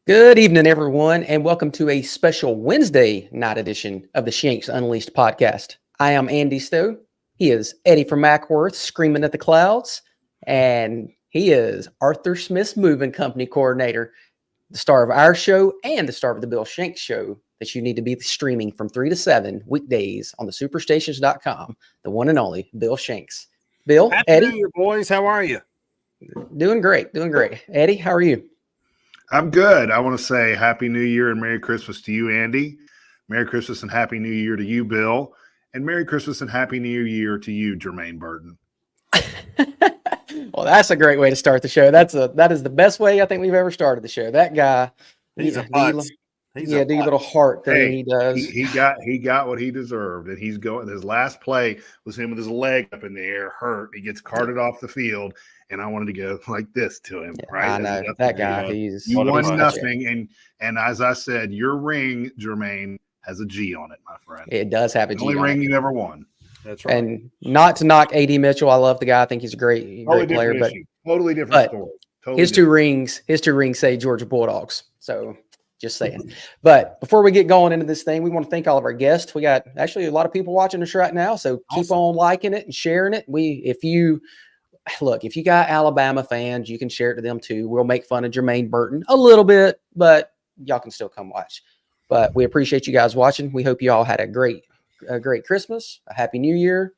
Good evening, everyone, and welcome to a special Wednesday night edition of the Shanks Unleashed podcast. I am Andy Stowe. He is Eddie from Mackworth, screaming at the clouds, and he is Arthur Smith's moving company coordinator, the star of our show and the star of the Bill Shanks show that you need to be streaming from 3 to 7 weekdays on the superstations.com, the one and only Bill Shanks. Bill, Happy Eddie, New Year, boys. How are you? doing great. Eddie, how are you? I'm good. I want to say Happy New Year and Merry Christmas to you, Andy. Merry Christmas and Happy New Year to you, Bill. And Merry Christmas and Happy New Year to you, Jermaine Burton. Well, that's a great way to start the show. That is the best way I think we've ever started the show. That guy, He's a putz. The little heart thing he does. He got what he deserved, and he's going. His last play was him with his leg up in the air, hurt. He gets carted off the field, and I wanted to go like this to him. Yeah, right, I know that guy. You won nothing, and as I said, your ring, Jermaine, has a G on it, my friend. It does have a G. The only ring you ever won. That's right. And not to knock AD Mitchell, I love the guy. I think he's a great player, but totally different story. His two rings say Georgia Bulldogs. So just saying. But before we get going into this thing, we want to thank all of our guests. We got actually a lot of people watching us right now. So keep on liking it and sharing it. If you got Alabama fans, you can share it to them too. We'll make fun of Jermaine Burton a little bit, but y'all can still come watch. But we appreciate you guys watching. We hope you all had a great Christmas, a happy New Year.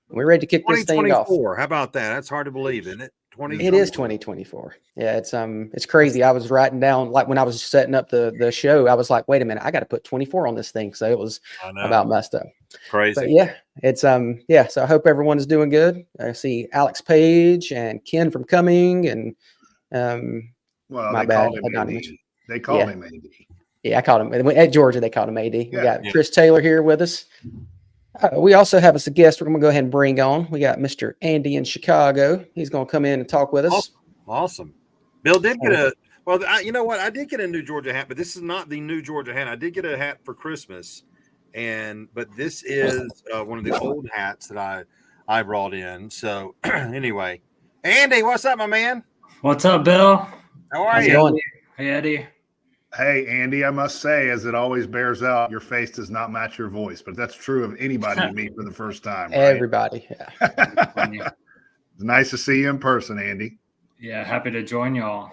And we're ready to kick this thing off. How about that? That's hard to believe, isn't it? It is 2024. Yeah, it's crazy. I was writing down, like when I was setting up the show, I was like, wait a minute, I got to put 24 on this thing. So it was about messed up. Crazy. But yeah, it's so I hope everyone is doing good. I see Alex Page and Ken from Cumming and my bad. They called him AD. Yeah, I called him at Georgia. They called him AD. Yeah, we got Chris Taylor here with us. We also have as a guest we're going to go ahead and bring on. We got Mr. Andy in Chicago. He's going to come in and talk with us. Awesome. Bill did get you know what? I did get a new Georgia hat, but this is not the new Georgia hat. I did get a hat for Christmas, but this is one of the old hats that I brought in. So anyway, Andy, what's up, my man? What's up, Bill? How are you? Hey, Eddie. Hey, Andy, I must say, as it always bears out, your face does not match your voice, but that's true of anybody you meet for the first time. Right? Everybody. Yeah. It's nice to see you in person, Andy. Yeah, happy to join y'all.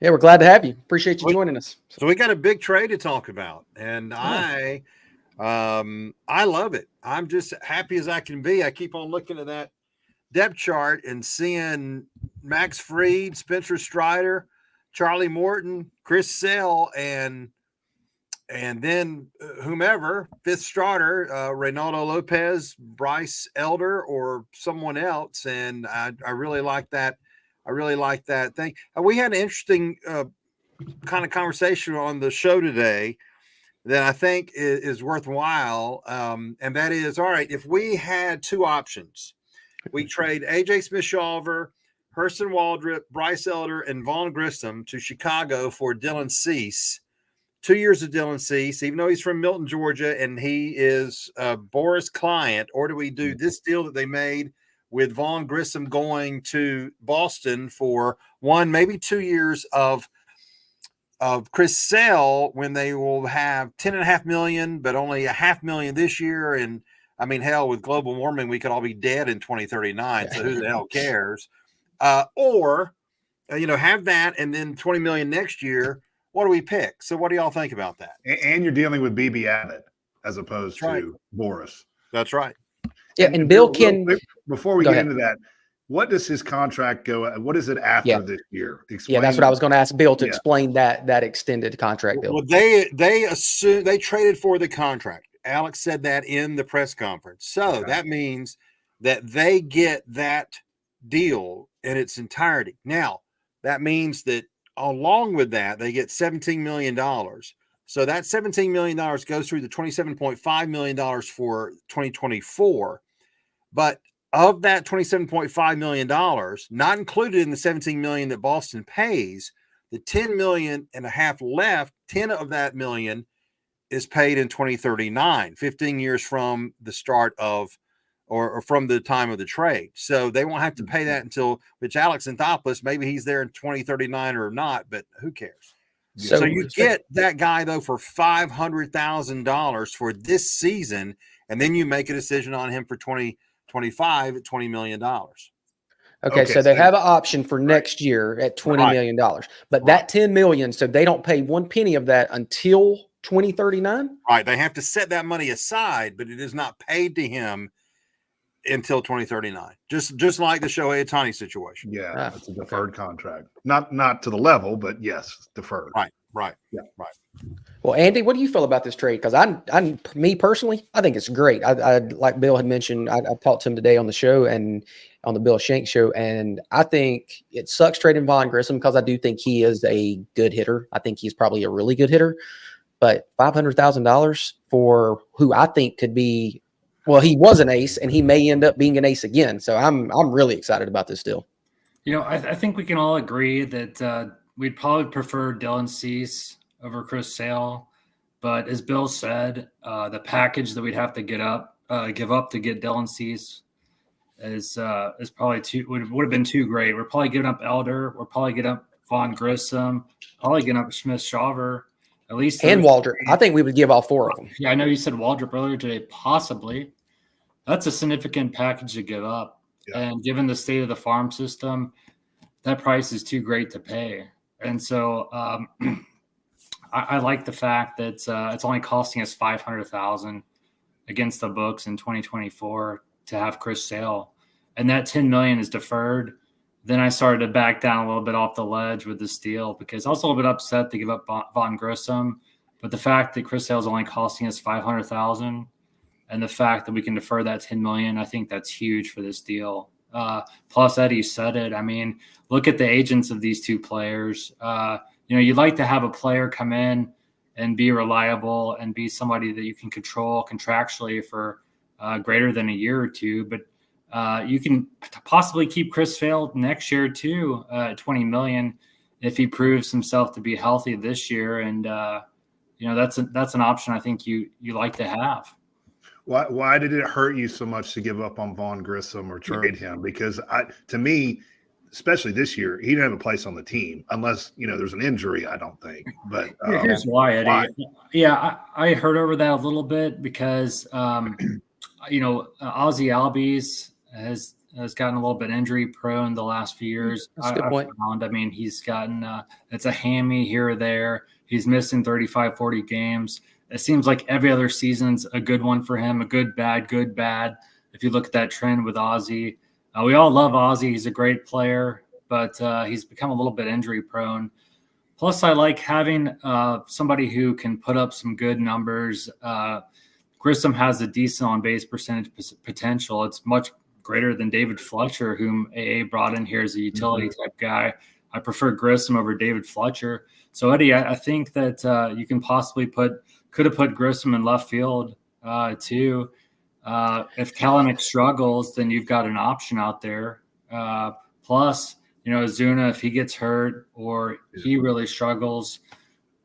Yeah, we're glad to have you. Appreciate you joining us. So we got a big trade to talk about, and I love it. I'm just happy as I can be. I keep on looking at that depth chart and seeing Max Fried, Spencer Strider, Charlie Morton, Chris Sale, and then whomever, fifth starter, Reynaldo Lopez, Bryce Elder, or someone else. And I really like that. I really like that thing. We had an interesting kind of conversation on the show today that I think is worthwhile. And that is, all right, if we had two options, we trade A.J. Smith-Shawver, Hurston Waldrop, Bryce Elder, and Vaughn Grissom to Chicago for Dylan Cease. 2 years of Dylan Cease, even though he's from Milton, Georgia, and he is Boris' client. Or do we do this deal that they made with Vaughn Grissom going to Boston for 1, maybe 2 years of Chris Sale, when they will have $10.5 million, but only $500,000 this year? And I mean, hell, with global warming, we could all be dead in 2039. So who the hell cares? Or have that and then $20 million next year. What do we pick? So what do y'all think about that? And you're dealing with BB Abbott as opposed to Boris. That's right. Yeah, and Bill before we get into that, what does his contract go? What is it after this year? Explain that's what I was going to ask Bill to explain that extended contract. Bill. Well, they assume they traded for the contract. Alex said that in the press conference. So that means that they get that deal in its entirety. Now, that means that along with that, they get $17 million. So that $17 million goes through the $27.5 million for 2024. But of that $27.5 million, not included in the $17 million that Boston pays, the $10.5 million left, 10 of that million is paid in 2039, 15 years from the start of or from the time of the trade. So they won't have to pay that until, which Alex Anthopoulos, maybe he's there in 2039 or not, but who cares? So you get that guy though for $500,000 for this season, and then you make a decision on him for 2025 at $20 million. Okay, so they have an option for next year at $20 million, but that $10 million, so they don't pay one penny of that until 2039. Right, they have to set that money aside, but it is not paid to him until 2039. Just like the Shohei Ohtani situation. Yeah, it's a deferred contract. Not to the level, but yes, deferred. Right. Well, Andy, what do you feel about this trade? Because me personally, I think it's great. I like Bill had mentioned, I talked to him today on the show and on the Bill Shanks show, and I think it sucks trading Vaughn Grissom because I do think he is a good hitter. I think he's probably a really good hitter, but $500,000 for who I think could be, well, he was an ace and he may end up being an ace again. So I'm really excited about this deal. I think we can all agree that we'd probably prefer Dylan Cease over Chris Sale, but as Bill said, the package that we'd have to give up to get Dylan Cease is probably would have been too great. We're probably giving up Elder. We're probably giving up Vaughn Grissom. Probably giving up Smith-Shawver. At least and Waldrop. I think we would give all four of them. Yeah, I know you said Waldrop earlier today. Possibly, that's a significant package to give up. Yeah. And given the state of the farm system, that price is too great to pay. And so I like the fact that it's only costing us $500,000 against the books in 2024 to have Chris Sale, and that $10 million is deferred. Then I started to back down a little bit off the ledge with this deal because I was a little bit upset to give up Vaughn Grissom, but the fact that Chris Sale is only costing us $500,000, and the fact that we can defer that $10 million, I think that's huge for this deal. Plus, Eddie said it. I mean, look at the agents of these two players. You'd like to have a player come in and be reliable and be somebody that you can control contractually for greater than a year or two. But you can possibly keep Chris Sale next year too, at $20 million, if he proves himself to be healthy this year. And that's an option I think you like to have. Why did it hurt you so much to give up on Vaughn Grissom or trade him? Because to me, especially this year, he didn't have a place on the team unless, there's an injury, I don't think. But here's why, Eddie. Why? Yeah, I heard over that a little bit because, Ozzie Albies has gotten a little bit injury prone the last few years. That's a good point. I mean, he's gotten it's a hammy here or there. He's missing 35, 40 games. It seems like every other season's a good one for him, a good, bad. If you look at that trend with Ozzie, we all love Ozzie. He's a great player, but he's become a little bit injury prone. Plus, I like having somebody who can put up some good numbers. Grissom has a decent on-base percentage potential. It's much greater than David Fletcher, whom AA brought in here as a utility type guy. I prefer Grissom over David Fletcher. So, Eddie, I think that you can possibly could have put Grissom in left field too. If Kalanick struggles, then you've got an option out there. Plus, Zuna, if he gets hurt or he really struggles,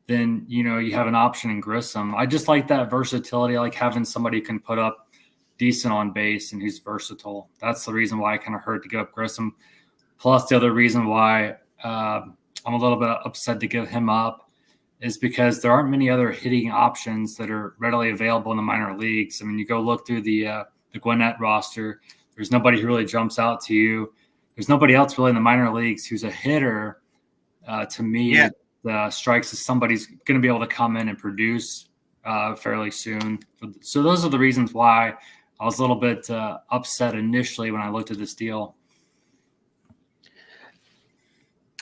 then, you have an option in Grissom. I just like that versatility. I like having somebody who can put up decent on base and who's versatile. That's the reason why I kind of hurt to give up Grissom. Plus, the other reason why I'm a little bit upset to give him up is because there aren't many other hitting options that are readily available in the minor leagues. I mean, you go look through the Gwinnett roster. There's nobody who really jumps out to you. There's nobody else really in the minor leagues who's a hitter. To me, strikes as somebody's going to be able to come in and produce fairly soon. So those are the reasons why I was a little bit upset initially when I looked at this deal.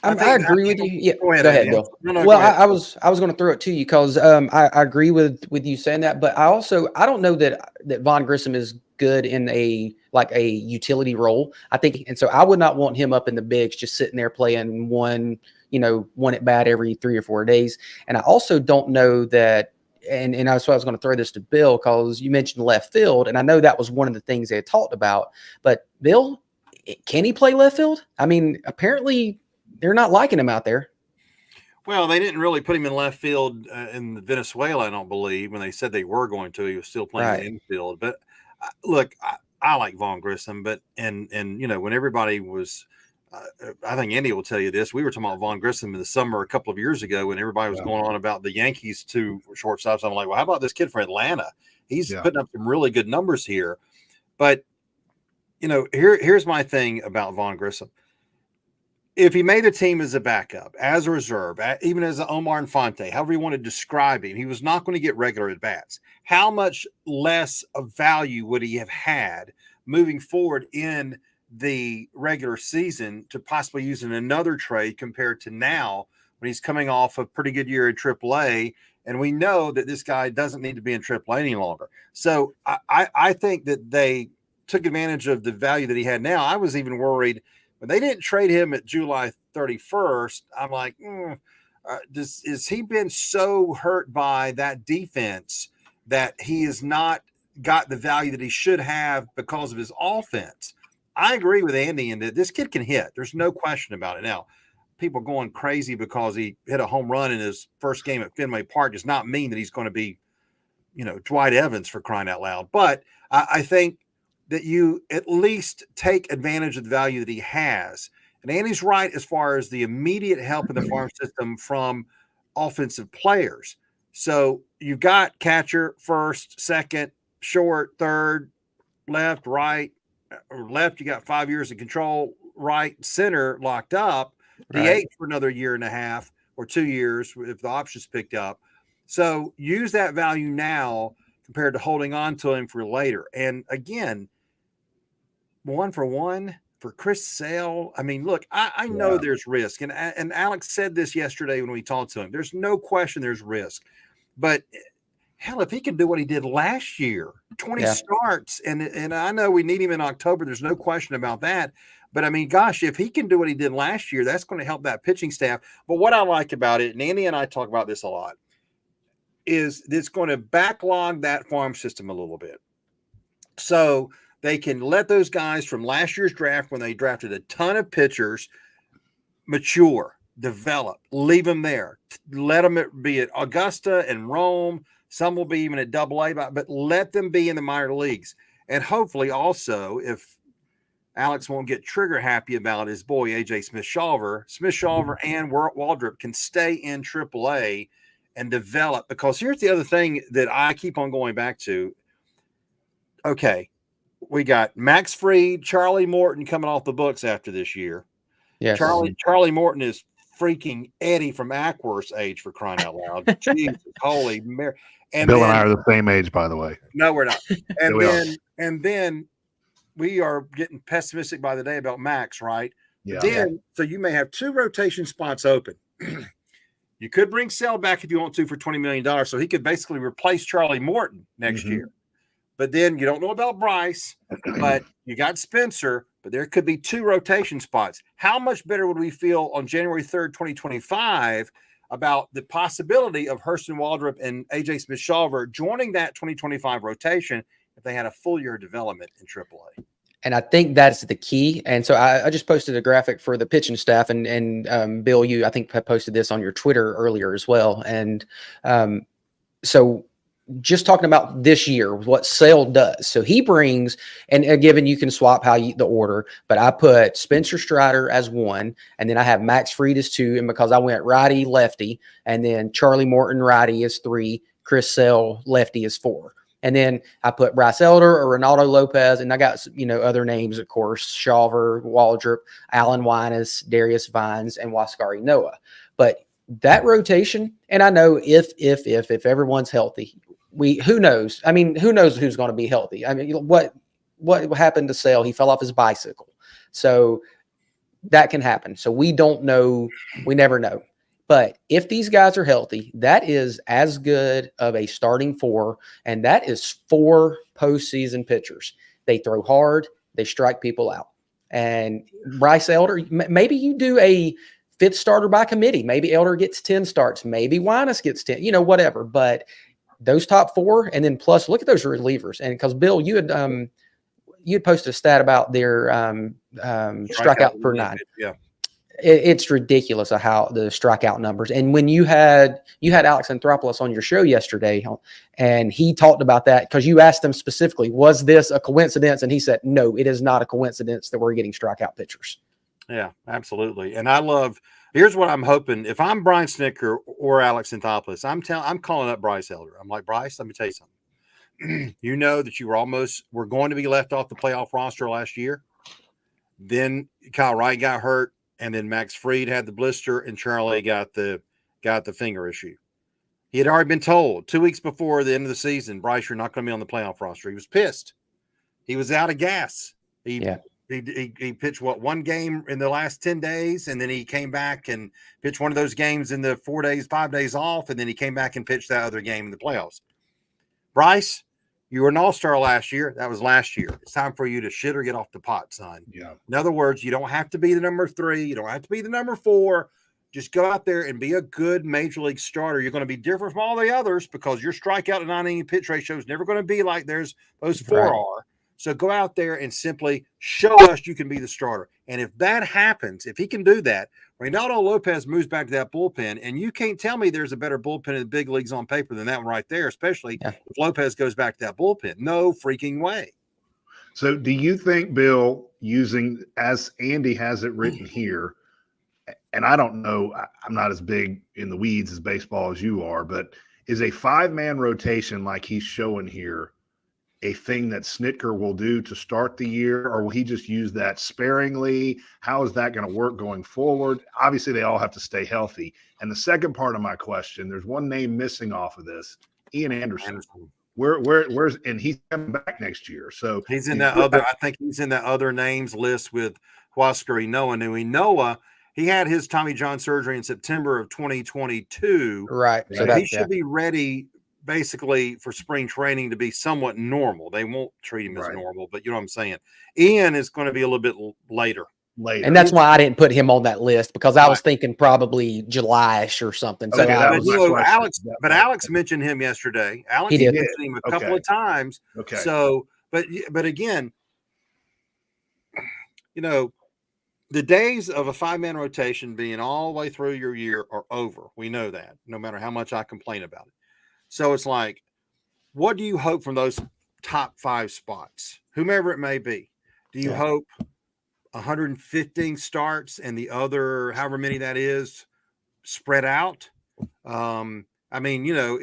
I agree with you. Yeah, go ahead, Bill. I was going to throw it to you because I agree with you saying that, but I don't know that Vaughn Grissom is good in a utility role. I think, and so I would not want him up in the bigs just sitting there playing one at bat every 3 or 4 days. And I also don't know that, and that's why I was going to throw this to Bill because you mentioned left field, and I know that was one of the things they had talked about. But Bill, can he play left field? I mean, apparently they're not liking him out there. Well, they didn't really put him in left field in Venezuela, I don't believe. When they said they were going to, he was still playing in infield. But look, I like Vaughn Grissom, but and when everybody was I think Andy will tell you this. We were talking about Vaughn Grissom in the summer a couple of years ago when everybody was going on about the Yankees 2 shortstops. I'm like, well, how about this kid from Atlanta? He's putting up some really good numbers here. But, here's my thing about Vaughn Grissom. If he made the team as a backup, as a reserve, even as an Omar Infante, however you want to describe him, he was not going to get regular at-bats. How much less of value would he have had moving forward in the regular season to possibly use in another trade compared to now when he's coming off a pretty good year in AAA? And we know that this guy doesn't need to be in AAA any longer. So I think that they took advantage of the value that he had now. I was even worried when they didn't trade him at July 31st. I'm like, is he been so hurt by that defense that he has not got the value that he should have because of his offense? I agree with Andy in that this kid can hit. There's no question about it. Now, people going crazy because he hit a home run in his first game at Fenway Park does not mean that he's going to be, Dwight Evans, for crying out loud. But I think that you at least take advantage of the value that he has. And Andy's right as far as the immediate help in the farm system from offensive players. So you've got catcher, first, second, short, third, left, right. Left, you got 5 years of control. Right, center locked up. DH for another year and a half or 2 years if the option's picked up. So use that value now compared to holding on to him for later. And again, 1-for-1 for Chris Sale. I mean, look, I know there's risk. And Alex said this yesterday when we talked to him. There's no question there's risk. But hell, if he can do what he did last year, 20 starts, and I know we need him in October. There's no question about that. But, I mean, gosh, if he can do what he did last year, that's going to help that pitching staff. But what I like about it, and Andy and I talk about this a lot, is it's going to backlog that farm system a little bit. So they can let those guys from last year's draft when they drafted a ton of pitchers mature, develop, leave them there. Let them be at Augusta and Rome. Some will be even at AA, but let them be in the minor leagues. And hopefully also, if Alex won't get trigger happy about his boy, AJ Smith-Shawver and Waldrop can stay in AAA and develop. Because here's the other thing that I keep on going back to. Okay, we got Max Fried, Charlie Morton coming off the books after this year. Yes. Charlie Morton is freaking Eddie from Ackworth's age, for crying out loud. Jesus, holy Mary. And Bill and I are the same age, by the way. No, we're not. And then we are getting pessimistic by the day about Max, right? Yeah. So you may have 2 rotation spots open. You could bring Sale back if you want to for $20 million, so he could basically replace Charlie Morton next year. But then you don't know about Bryce, but you got Spencer, but there could be 2 rotation spots. How much better would we feel on January 3rd, 2025 about the possibility of Hurston Waldrop and AJ Smith-Shawver joining that 2025 rotation if they had a full year of development in AAA? And I think that's the key. And so I just posted a graphic for the pitching staff, and Bill, you, I think, posted this on your Twitter earlier as well. And so just talking about this year, what Sale does. So he brings, and given you can swap the order, but I put Spencer Strider as 1, and then I have Max Fried as 2. And because I went righty, lefty, and then Charlie Morton righty is 3, Chris Sale lefty is 4. And then I put Bryce Elder or Ronaldo Lopez, and I got, other names, of course, Shawver, Waldrop, Alan Winans, Darius Vines, and Waskari Noah. But that rotation, and I know if everyone's healthy, who knows? I mean, who knows who's going to be healthy? I mean, what happened to Sale? He fell off his bicycle. So that can happen. So we don't know. We never know. But if these guys are healthy, that is as good of a starting 4, and that is 4 postseason pitchers. They throw hard. They strike people out. And Bryce Elder, maybe you do a 5th starter by committee. Maybe Elder gets 10 starts. Maybe Winans gets 10, whatever. But those top 4, and then plus look at those relievers. And because Bill, you had posted a stat about their strikeout per 9. Yeah. It's ridiculous how the strikeout numbers. And when you had Alex Anthropoulos on your show yesterday, and he talked about that because you asked him specifically, was this a coincidence? And he said, no, it is not a coincidence that we're getting strikeout pitchers. Yeah, absolutely. And here's what I'm hoping. If I'm Brian Snicker or Alex Anthopoulos, I'm calling up Bryce Elder. I'm like, Bryce, let me tell you something. You know that you were going to be left off the playoff roster last year. Then Kyle Wright got hurt, and then Max Fried had the blister, and Charlie got the finger issue. He had already been told 2 weeks before the end of the season, Bryce, you're not going to be on the playoff roster. He was pissed. He was out of gas. He pitched one game in the last 10 days, and then he came back and pitched one of those games in the 5 days off, and then he came back and pitched that other game in the playoffs. Bryce, you were an all-star last year. That was last year. It's time for you to shit or get off the pot, son. Yeah. In other words, you don't have to be the number 3. You don't have to be the number 4. Just go out there and be a good major league starter. You're going to be different from all the others because your strikeout to 9-inning pitch ratio is never going to be like those 4 are. So go out there and simply show us you can be the starter. And if that happens, if he can do that, Reynaldo Lopez moves back to that bullpen, and you can't tell me there's a better bullpen in the big leagues on paper than that one right there, especially if Lopez goes back to that bullpen. No freaking way. So do you think, Bill, using as Andy has it written here, and I don't know, I'm not as big in the weeds as baseball as you are, but is a 5-man rotation like he's showing here a thing that Snitker will do to start the year, or will he just use that sparingly? How is that going to work going forward? Obviously, they all have to stay healthy. And the second part of my question, there's one name missing off of this, Ian Anderson. Where's and he's coming back next year. So he's in that other. I think he's in that other names list with Huascar Ynoa. And Ynoa, he had his Tommy John surgery in September of 2022. Right. So he should be ready basically for spring training to be somewhat normal. They won't treat him as normal, but you know what I'm saying? Ian is going to be a little bit later. And that's why I didn't put him on that list, because I was thinking probably July-ish or something. So Alex mentioned him yesterday. Alex mentioned him a couple of times. Okay. So, but again, you know, the days of a 5-man rotation being all the way through your year are over. We know that, no matter how much I complain about it. So it's like, what do you hope from those top 5 spots, whomever it may be? Do you hope 115 starts and the other, however many that is, spread out? I mean, you know,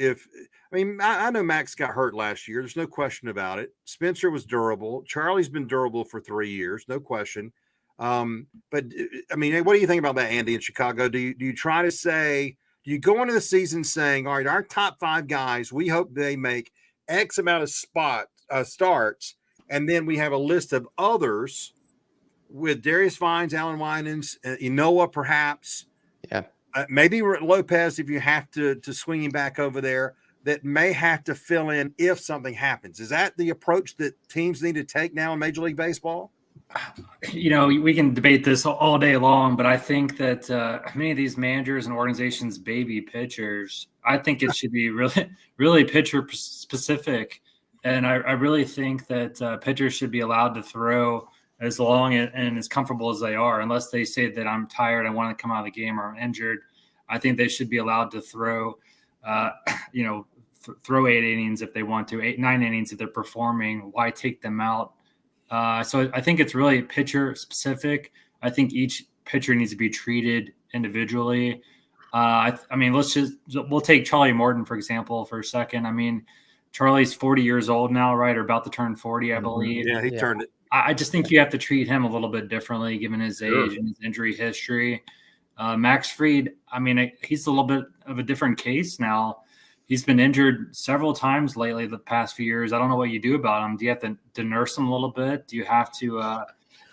I know Max got hurt last year. There's no question about it. Spencer was durable. Charlie's been durable for 3 years, no question. But I mean, what do you think about that, Andy, in Chicago? Do you try to say, do you go into the season saying, all right, our top 5 guys, we hope they make X amount of starts, and then we have a list of others with Darius Vines, Alan Winans, Ynoa perhaps. Yeah. Maybe Lopez, if you have to swing him back over there, that may have to fill in if something happens. Is that the approach that teams need to take now in Major League Baseball? You know, we can debate this all day long, but I think that many of these managers and organizations baby pitchers. I think it should be really pitcher specific. And I really think that pitchers should be allowed to throw as long and as comfortable as they are, unless they say that I'm tired, I want to come out of the game, or I'm injured. I think they should be allowed to throw, throw 8 innings if they want to, 9 innings if they're performing. Why take them out? So I think it's really pitcher specific. I think each pitcher needs to be treated individually. I mean, we'll take Charlie Morton, for example, for a second. I mean, Charlie's 40 years old now, right? Or about to turn 40, I believe. Yeah, he turned it. I just think you have to treat him a little bit differently given his age and his injury history. Max Fried, I mean, he's a little bit of a different case now. He's been injured several times lately the past few years. I don't know what you do about him. Do you have to nurse him a little bit? Do you have to,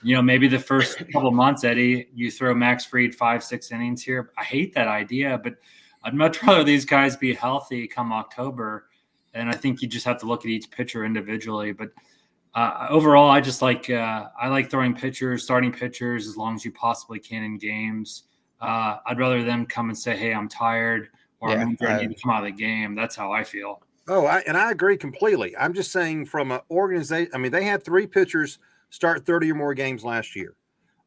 maybe the first couple of months, Eddie, you throw Max Fried 5-6 innings here? I hate that idea, but I'd much rather these guys be healthy come October. And I think you just have to look at each pitcher individually. But overall, I just like throwing starting pitchers as long as you possibly can in games. I'd rather them come and say, hey, I'm tired, or I need to come out of the game. That's how I feel. Oh, I agree completely. I'm just saying from an organization, I mean, they had 3 pitchers start 30 or more games last year.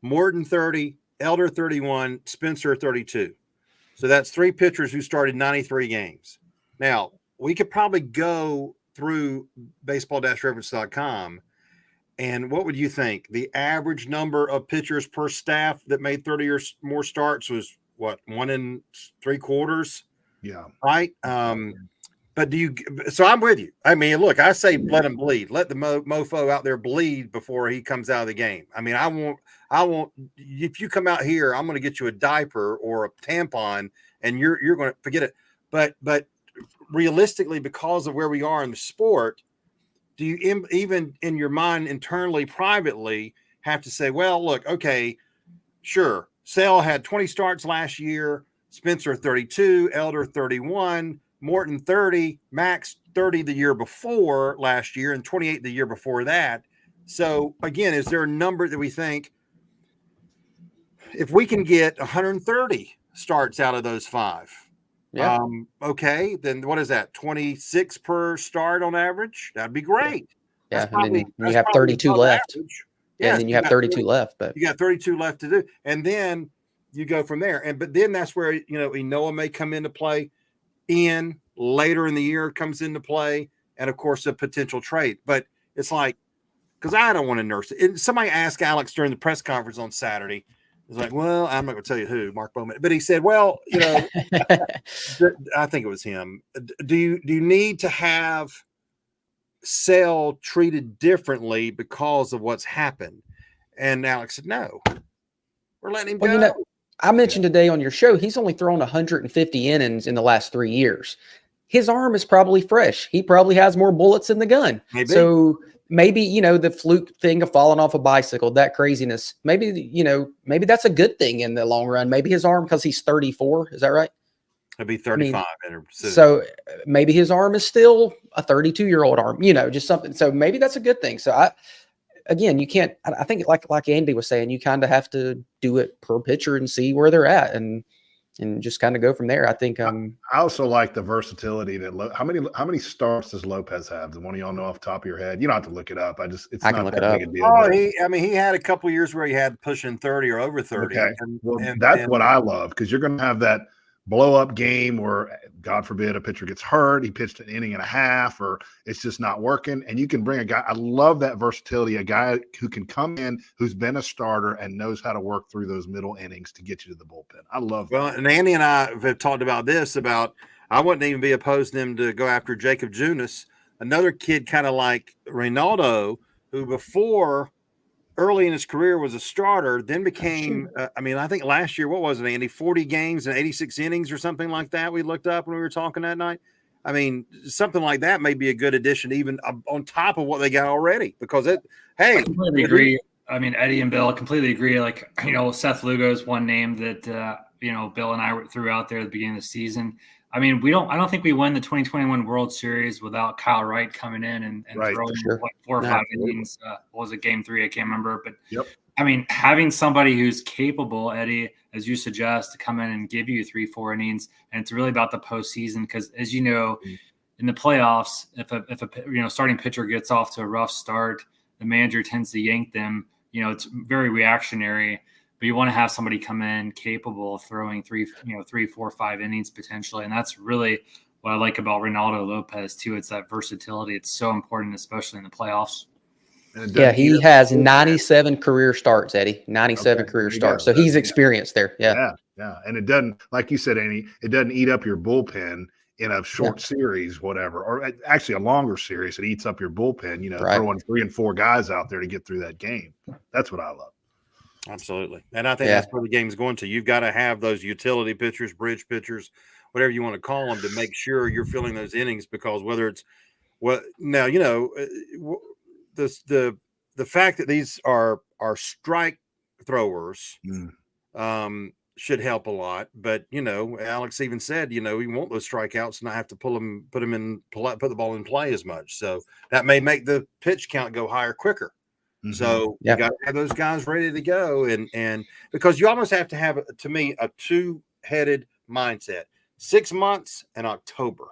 Morton 30, Elder 31, Spencer 32. So that's 3 pitchers who started 93 games. Now, we could probably go through baseball-reference.com And what would you think? The average number of pitchers per staff that made 30 or more starts was what, 1 3/4? Yeah. Right. But so I'm with you. I mean, look, I say let him bleed. Let the mofo out there bleed before he comes out of the game. I mean, I won't, if you come out here, I'm going to get you a diaper or a tampon and you're going to forget it. But realistically, because of where we are in the sport, do you even in your mind internally, privately have to say, well, look, okay, sure. Sale had 20 starts last year, Spencer 32, Elder 31, Morton 30, Max 30 the year before last year, and 28 the year before that. So again, is there a number that we think if we can get 130 starts out of those 5? Yeah. Okay, then what is that? 26 per start on average? That'd be great. Yeah. That's And then that's you have probably 32 above left. average. Yeah. And then you have 32 left, but you got 32 left to do. And then you go from there. But then that's where, Enoa may come into play. Ian later in the year comes into play. And of course, a potential trade. But it's like, because I don't want to nurse it. And somebody asked Alex during the press conference on Saturday. It's like, well, I'm not going to tell you who, Mark Bowman. But he said, well, I think it was him. Do you need to have Sale treated differently because of what's happened? And Alex said, no, we're letting him go. I mentioned today on your show, he's only thrown 150 innings in the last 3 years. His arm is probably fresh. He probably has more bullets in the gun. Maybe. So maybe, the fluke thing of falling off a bicycle, that craziness, maybe that's a good thing in the long run. Maybe his arm, because he's 34, is that right? It'd be 35. So maybe his arm is still a 32-year-old arm, just something. So maybe that's a good thing. So you can't, I think like Andy was saying, you kind of have to do it per pitcher and see where they're at and just kind of go from there. I think I also like the versatility that how many starts does Lopez have? Does one of y'all know off the top of your head? You don't have to look it up. I can look it up. He had a couple of years where he had pushing 30 or over 30. Okay. That's what I love, because you're going to have that blow up game where, God forbid, a pitcher gets hurt. He pitched an inning and a half, or it's just not working. And you can bring a guy. I love that versatility, a guy who can come in, who's been a starter and knows how to work through those middle innings to get you to the bullpen. I love that. Well, and Andy and I have talked about this, I wouldn't even be opposed to them to go after Jacob Junis, another kid kind of like Reynaldo, who before early in his career was a starter, then became, I think last year, what was it, Andy? 40 games and 86 innings or something like that we looked up when we were talking that night. I mean, something like that may be a good addition even on top of what they got already, because I completely agree. I mean, Eddie and Bill completely agree. Like, Seth Lugo is one name that, Bill and I threw out there at the beginning of the season. I mean, I don't think we win the 2021 World Series without Kyle Wright coming in and throwing 4 or 5 innings. What was it, game 3? I can't remember. But I mean, having somebody who's capable, Eddie, as you suggest, to come in and give you 3-4 innings, and it's really about the postseason, because as you know, in the playoffs, if a starting pitcher gets off to a rough start, the manager tends to yank them. It's very reactionary. But you want to have somebody come in capable of throwing 3, 4, 5 innings potentially. And that's really what I like about Reynaldo Lopez too. It's that versatility. It's so important, especially in the playoffs. Yeah, he has 97 career starts, Eddie. 97 career starts. So he's experienced there. Yeah. And it doesn't, like you said, Andy, it doesn't eat up your bullpen in a short series, whatever, or actually a longer series. It eats up your bullpen, throwing 3 and 4 guys out there to get through that game. That's what I love. Absolutely. And I think that's where the game's going to. You've got to have those utility pitchers, bridge pitchers, whatever you want to call them, to make sure you're filling those innings, because whether it's the fact that these are strike throwers should help a lot. But, Alex even said, we want those strikeouts and not have to put the ball in play as much. So that may make the pitch count go higher quicker. So you got to have those guys ready to go, and because you almost have to have, to me, a 2-headed mindset: 6 months and October.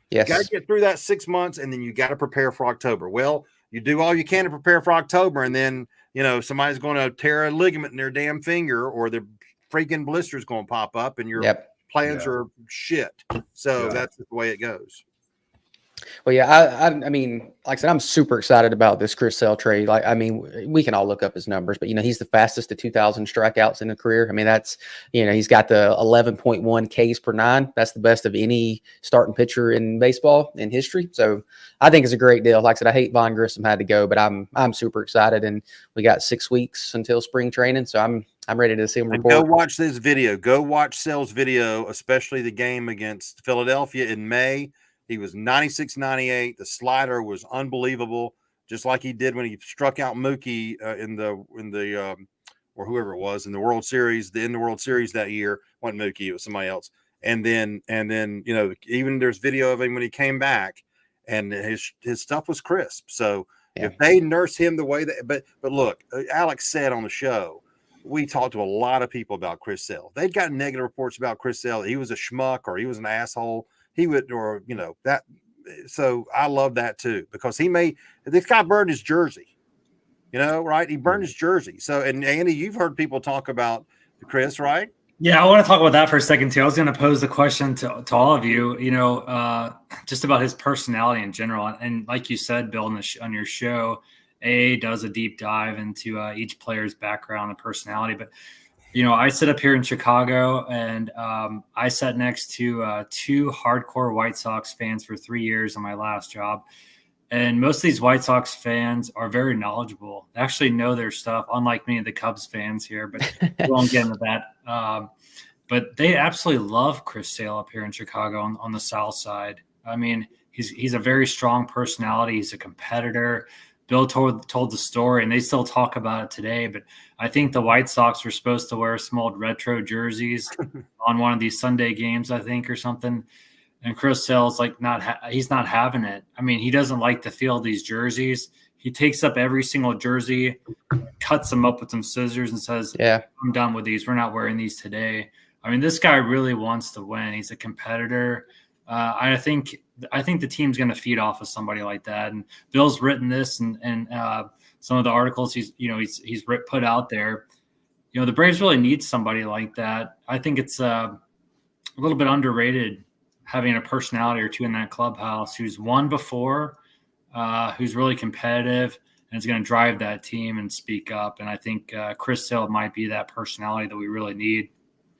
Yes, you got to get through that 6 months, and then you got to prepare for October. Well, you do all you can to prepare for October, and then somebody's going to tear a ligament in their damn finger, or the freaking blister's going to pop up, and your plans are shit. So that's the way it goes. Well, yeah, I mean, like I said, I'm super excited about this Chris Sale trade. Like, I mean, we can all look up his numbers, but he's the fastest to 2,000 strikeouts in a career. I mean, that's he's got the 11.1 Ks per nine. That's the best of any starting pitcher in baseball in history. So I think it's a great deal. Like I said, I hate Von Grissom had to go, but I'm super excited, and we got 6 weeks until spring training, so I'm ready to see him report. Go watch this video. Go watch Sale's video, especially the game against Philadelphia in May. He was 96, 98. The slider was unbelievable, just like he did when he struck out Mookie in the or whoever it was in the World Series. In the World Series that year, wasn't Mookie, it was somebody else. And then even there's video of him when he came back, and his stuff was crisp. So if they nurse him the way that, but look, Alex said on the show, we talked to a lot of people about Chris Sale. They'd got negative reports about Chris Sale. He was a schmuck or he was an asshole. He would, or that. So I love that too, because this guy burned his jersey, right? He burned his jersey. So, and Andy, you've heard people talk about Chris, right? Yeah, I want to talk about that for a second too. I was going to pose the question to all of you, just about his personality in general. And like you said, Bill, on your show, AA does a deep dive into each player's background and personality. But I sit up here in Chicago, and I sat next to 2 hardcore White Sox fans for 3 years on my last job. And most of these White Sox fans are very knowledgeable. They actually know their stuff, unlike me and the Cubs fans here, but we won't get into that. But they absolutely love Chris Sale up here in Chicago on the South Side. I mean, he's a very strong personality. He's a competitor. Bill told the story, and they still talk about it today. But I think the White Sox were supposed to wear some old retro jerseys on one of these Sunday games, I think, or something. And Chris Sale's like, he's not having it. I mean, he doesn't like to feel these jerseys. He takes up every single jersey, cuts them up with some scissors, and says, I'm done with these. We're not wearing these today. I mean, this guy really wants to win. He's a competitor. I think the team's going to feed off of somebody like that. And Bill's written this, and some of the articles he's put out there. The Braves really need somebody like that. I think it's a little bit underrated, having a personality or two in that clubhouse who's won before, who's really competitive, and is going to drive that team and speak up. And I think Chris Sale might be that personality that we really need.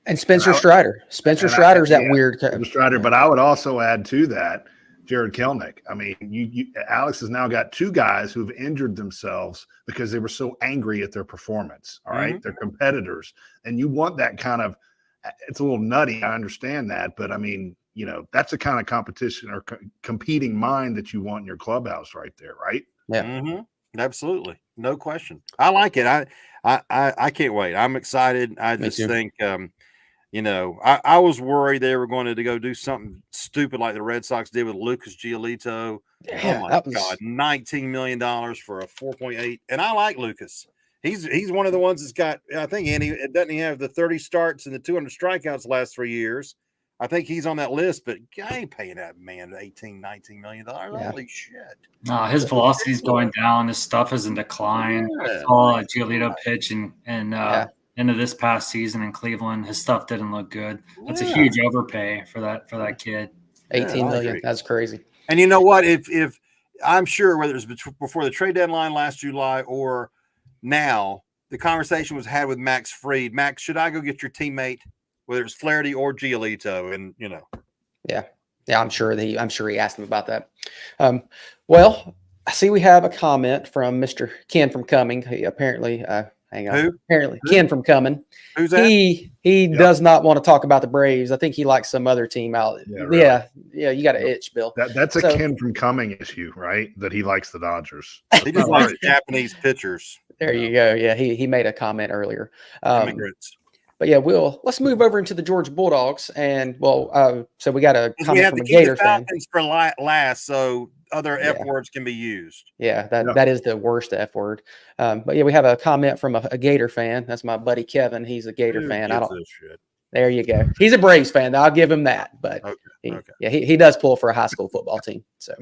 And Spencer Strider. Spencer Strider's that weird. Strider, but I would also add to that Jared Kelnick. I mean, Alex has now got 2 guys who've injured themselves because they were so angry at their performance. All right. Mm-hmm. They're competitors. And you want that kind of – it's a little nutty. I understand that. But, I mean, that's the kind of competition or competing mind that you want in your clubhouse right there, right? Yeah. Mm-hmm. Absolutely. No question. I like it. I can't wait. I'm excited. I just think I was worried they were going to go do something stupid like the Red Sox did with Lucas Giolito. Yeah, oh my God, $19 million for a 4.8. And I like Lucas. He's one of the ones that's got, I think, Andy, doesn't he have the 30 starts and the 200 strikeouts the last 3 years? I think he's on that list, but I ain't paying that man $18, $19 million. Holy shit. No, his velocity's going down. His stuff is in decline. I saw a Giolito pitch and into this past season in Cleveland. His stuff didn't look good. That's a huge overpay for that kid. 18 million. That's crazy. And you know what? If I'm sure whether it was before the trade deadline last July or now, the conversation was had with Max Fried. Max, should I go get your teammate, whether it's Flaherty or Giolito? And Yeah, I'm sure he asked him about that. Well, I see we have a comment from Mr. Ken from Cumming. He apparently, Ken from Cumming. Who's that? He does not want to talk about the Braves. I think he likes some other team out. Yeah, really. Yeah. You got an itch, Bill. That's a Ken from Cumming issue, right? That he likes the Dodgers. He just likes Japanese pitchers. There you go. Yeah, he made a comment earlier. Immigrants. But yeah, let's move over into the Georgia Bulldogs, and so we got a comment from a Gator fan. For last, so other F words can be used. Yeah, that is the worst F word. But yeah, we have a comment from a Gator fan. That's my buddy Kevin. He's a Gator fan. There you go. He's a Braves fan. I'll give him that. But he does pull for a high school football team. So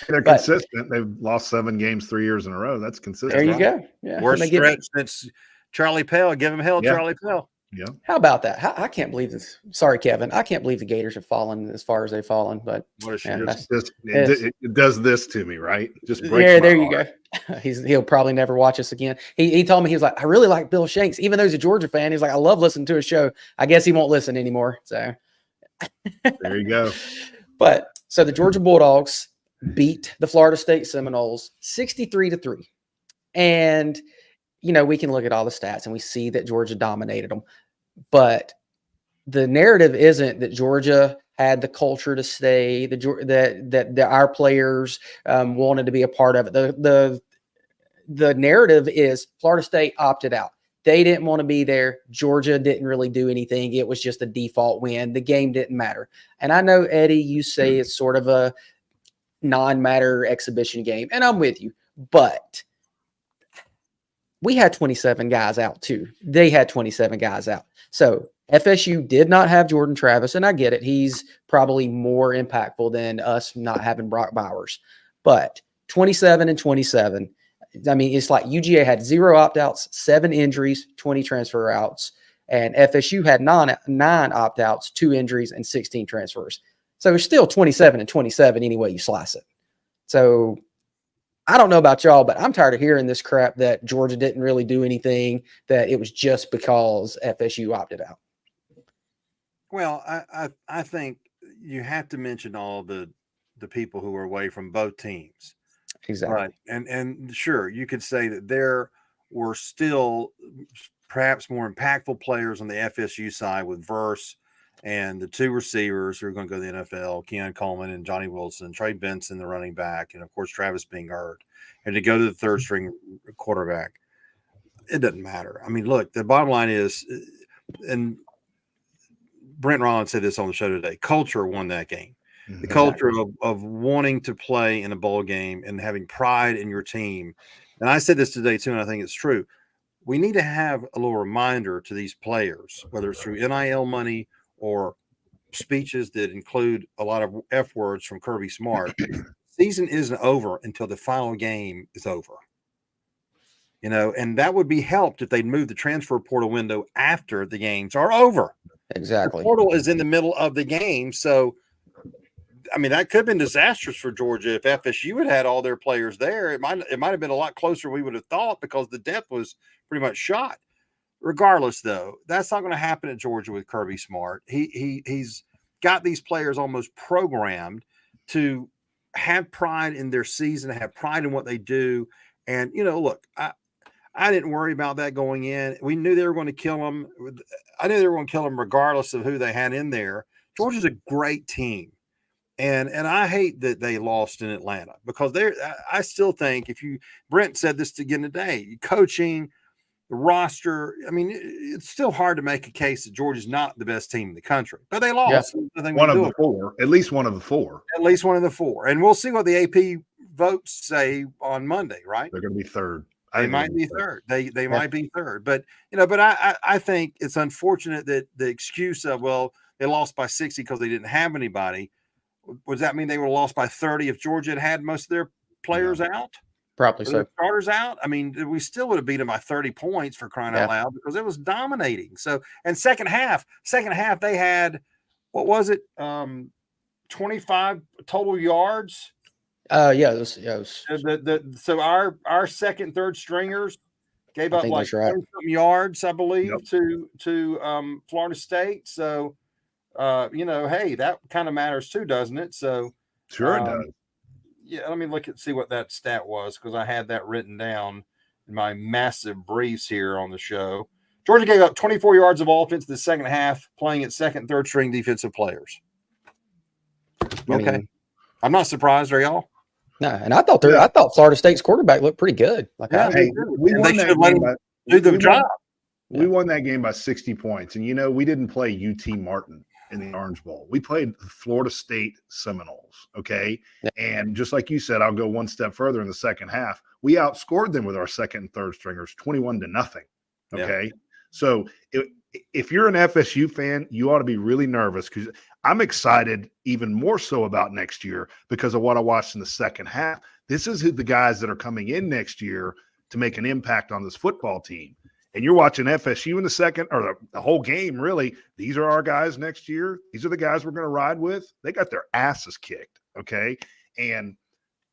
they're consistent. They've lost 7 games 3 years in a row. That's consistent. There you go. Yeah. Worst stretch since Charlie Pell. Give him hell, Charlie Pell. Yeah. How about that? I can't believe this. Sorry, Kevin. I can't believe the Gators have fallen as far as they've fallen. But What a shit. man, It does this to me, right? Just breaks yeah, my there you heart. go. He'll probably never watch us again. He told me, he was like, I really like Bill Shanks, even though he's a Georgia fan. He's like, I love listening to his show. I guess he won't listen anymore. So There you go. But so the Georgia Bulldogs beat the Florida State Seminoles 63-3. And, we can look at all the stats and we see that Georgia dominated them. But the narrative isn't that Georgia had the culture to stay, that our players wanted to be a part of it. The narrative is Florida State opted out. They didn't want to be there. Georgia didn't really do anything. It was just a default win. The game didn't matter. And I know, Eddie, you say it's sort of a non-matter exhibition game, and I'm with you. But we had 27 guys out too. They had 27 guys out. So FSU did not have Jordan Travis, and I get it. He's probably more impactful than us not having Brock Bowers. But 27 and 27, I mean, it's like UGA had 0 opt-outs, 7 injuries, 20 transfer outs, and FSU had 9 opt-outs, 2 injuries, and 16 transfers. So it's still 27 and 27 any way you slice it. So I don't know about y'all, but I'm tired of hearing this crap that Georgia didn't really do anything, that it was just because FSU opted out. Well, I think you have to mention all the people who are away from both teams. Exactly. Right. And sure, you could say that there were still perhaps more impactful players on the FSU side with Verse and the 2 receivers who are going to go to the NFL, Keon Coleman and Johnny Wilson, Trey Benson, the running back, and of course Travis being hurt, and to go to the 3rd string quarterback. It doesn't matter. I mean, look, the bottom line is, and Brent Rollins said this on the show today, culture won that game. The culture of wanting to play in a bowl game and having pride in your team. And I said this today too, and I think it's true. We need to have a little reminder to these players, whether it's through NIL money or speeches that include a lot of F words from Kirby Smart. Season isn't over until the final game is over. And that would be helped if they'd move the transfer portal window after the games are over. Exactly. The portal is in the middle of the game. So, I mean, that could have been disastrous for Georgia if FSU had all their players there. It might have been a lot closer than we would have thought because the depth was pretty much shot. Regardless, though, that's not going to happen at Georgia with Kirby Smart. He's got these players almost programmed to have pride in their season, have pride in what they do. And, look, I didn't worry about that going in. We knew they were going to kill them. I knew they were going to kill them regardless of who they had in there. Georgia's a great team. And I hate that they lost in Atlanta because I still think Brent said this again today, coaching, the roster. I mean, it's still hard to make a case that Georgia's not the best team in the country, but they lost. Yeah. One of the 4, at least one of the 4. At least one of the 4. And we'll see what the AP votes say on Monday, right? They're going to be 3rd. They might be 3rd. They might be 3rd. But, I think it's unfortunate that the excuse of, well, they lost by 60 because they didn't have anybody. Does that mean they were lost by 30 if Georgia had most of their players out? Probably so. Starters out? I mean, we still would have beat them by 30 points for crying out loud because it was dominating. So, and second half they had, what was it? 25 total yards. Yeah, it was. So our second, third stringers gave up like 20 yards, I believe, to Florida State. So, hey, that kind of matters too, doesn't it? So sure it does. Yeah, let me see what that stat was because I had that written down in my massive briefs here on the show. Georgia gave up 24 yards of offense in the second half, playing at second, third string defensive players. Okay, I'm not surprised, are y'all? No, and I thought Florida State's quarterback looked pretty good. We won that game. Do the job. We won that game by 60 points, and we didn't play UT Martin in the Orange Bowl. We played Florida State Seminoles, okay? Yeah. And just like you said, I'll go one step further in the second half. We outscored them with our second and third stringers 21-0, okay? Yeah. So if you're an FSU fan, you ought to be really nervous because I'm excited even more so about next year because of what I watched in the second half. This is the guys that are coming in next year to make an impact on this football team. and you're watching FSU in the second or the whole game, really, these are our guys next year. These are the guys we're going to ride with. They got their asses kicked, okay? And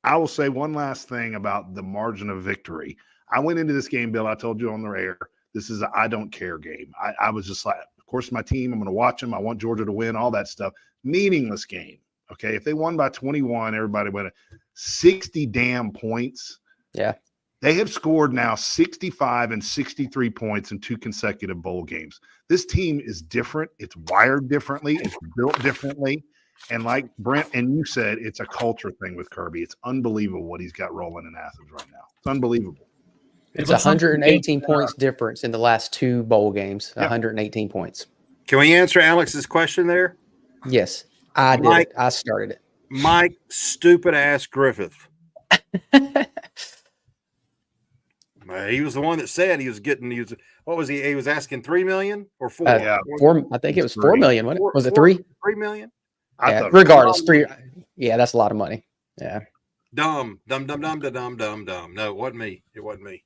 I will say one last thing about the margin of victory. I went into this game, Bill, I told you on the air, this is a I don't care game. I was just like, of course, my team, I'm going to watch them. I want Georgia to win, all that stuff. Meaningless game, okay? If they won by 21, everybody went 60 damn points. Yeah. They have scored now 65 and 63 points in 2 consecutive bowl games. This team is different. It's wired differently. It's built differently. And like Brent and you said, it's a culture thing with Kirby. It's unbelievable what he's got rolling in Athens right now. It's unbelievable. It's 118 points difference in the last 2 bowl games. 118 points. Can we answer Alex's question there? Yes, I did. Mike, I started it. Mike, stupid ass Griffith. He was the one that said he was getting. What was he? He was asking $3 million or 4? Yeah, 4. I think it was 4 million. Wasn't it? Was it 3? $3 million. Yeah, regardless, 3. Yeah, that's a lot of money. Yeah. Dumb. No, it wasn't me. It wasn't me.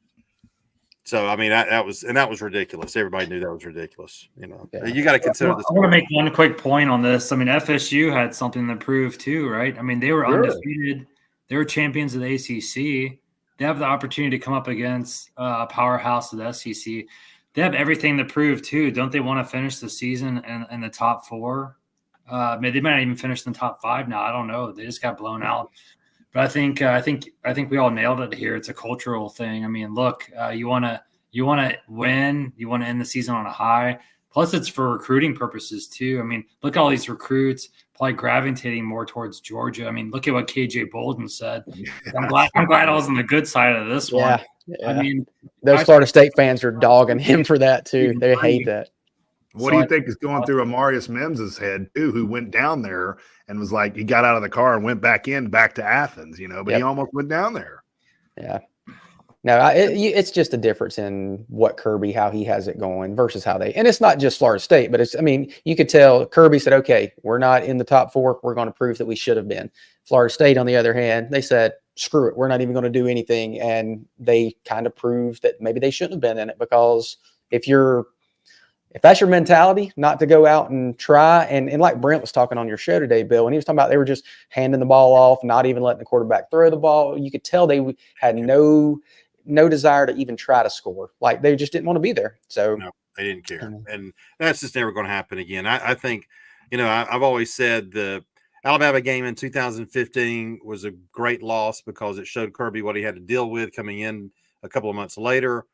So I mean that was ridiculous. Everybody knew that was ridiculous. You know, you got to consider this. I want to make one quick point on this. I mean, FSU had something to prove too, right? I mean, they were undefeated. They were champions of the ACC. They have the opportunity to come up against a powerhouse of the SEC. They have everything to prove too. Don't they want to finish the season in the top 4? They might not even finish in the top 5 now. I don't know. They just got blown out. But I think we all nailed it here. It's a cultural thing. I mean, look, you want to win. You want to end the season on a high. Plus, it's for recruiting purposes too. I mean, look at all these recruits probably gravitating more towards Georgia. I mean, look at what KJ Bolden said. I'm glad I was on the good side of this one. Yeah. I mean, those Florida State fans are dogging him for that too. They hate that. What do you think is going through Amarius Mims's head too, who went down there and was like, he got out of the car and went back to Athens, but he almost went down there. Yeah. No, it's just a difference in what Kirby, how he has it going versus how and it's not just Florida State, but you could tell Kirby said, okay, we're not in the top 4. We're going to prove that we should have been. Florida State, on the other hand, they said, screw it. We're not even going to do anything. And they kind of proved that maybe they shouldn't have been in it, because if that's your mentality, not to go out and try, and like Brent was talking on your show today, Bill, and he was talking about they were just handing the ball off, not even letting the quarterback throw the ball. You could tell they had no desire to even try to score. Like they just didn't want to be there. So no, they didn't care. And that's just never going to happen again. I think, I've always said the Alabama game in 2015 was a great loss because it showed Kirby what he had to deal with coming in a couple of months later.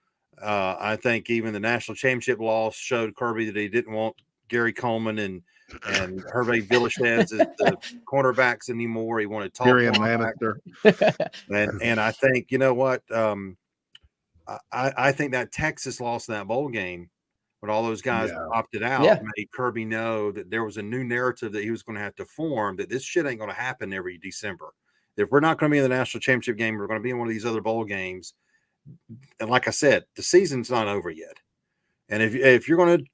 I think even the national championship loss showed Kirby that he didn't want Gary Coleman and Hervé Villachez as the cornerbacks anymore. He wanted tall Lannister. and I think, you know what? I think that Texas loss in that bowl game, when all those guys opted out, made Kirby know that there was a new narrative that he was going to have to form, that this shit ain't going to happen every December. If we're not going to be in the national championship game, we're going to be in one of these other bowl games. And like I said, the season's not over yet. And if you're going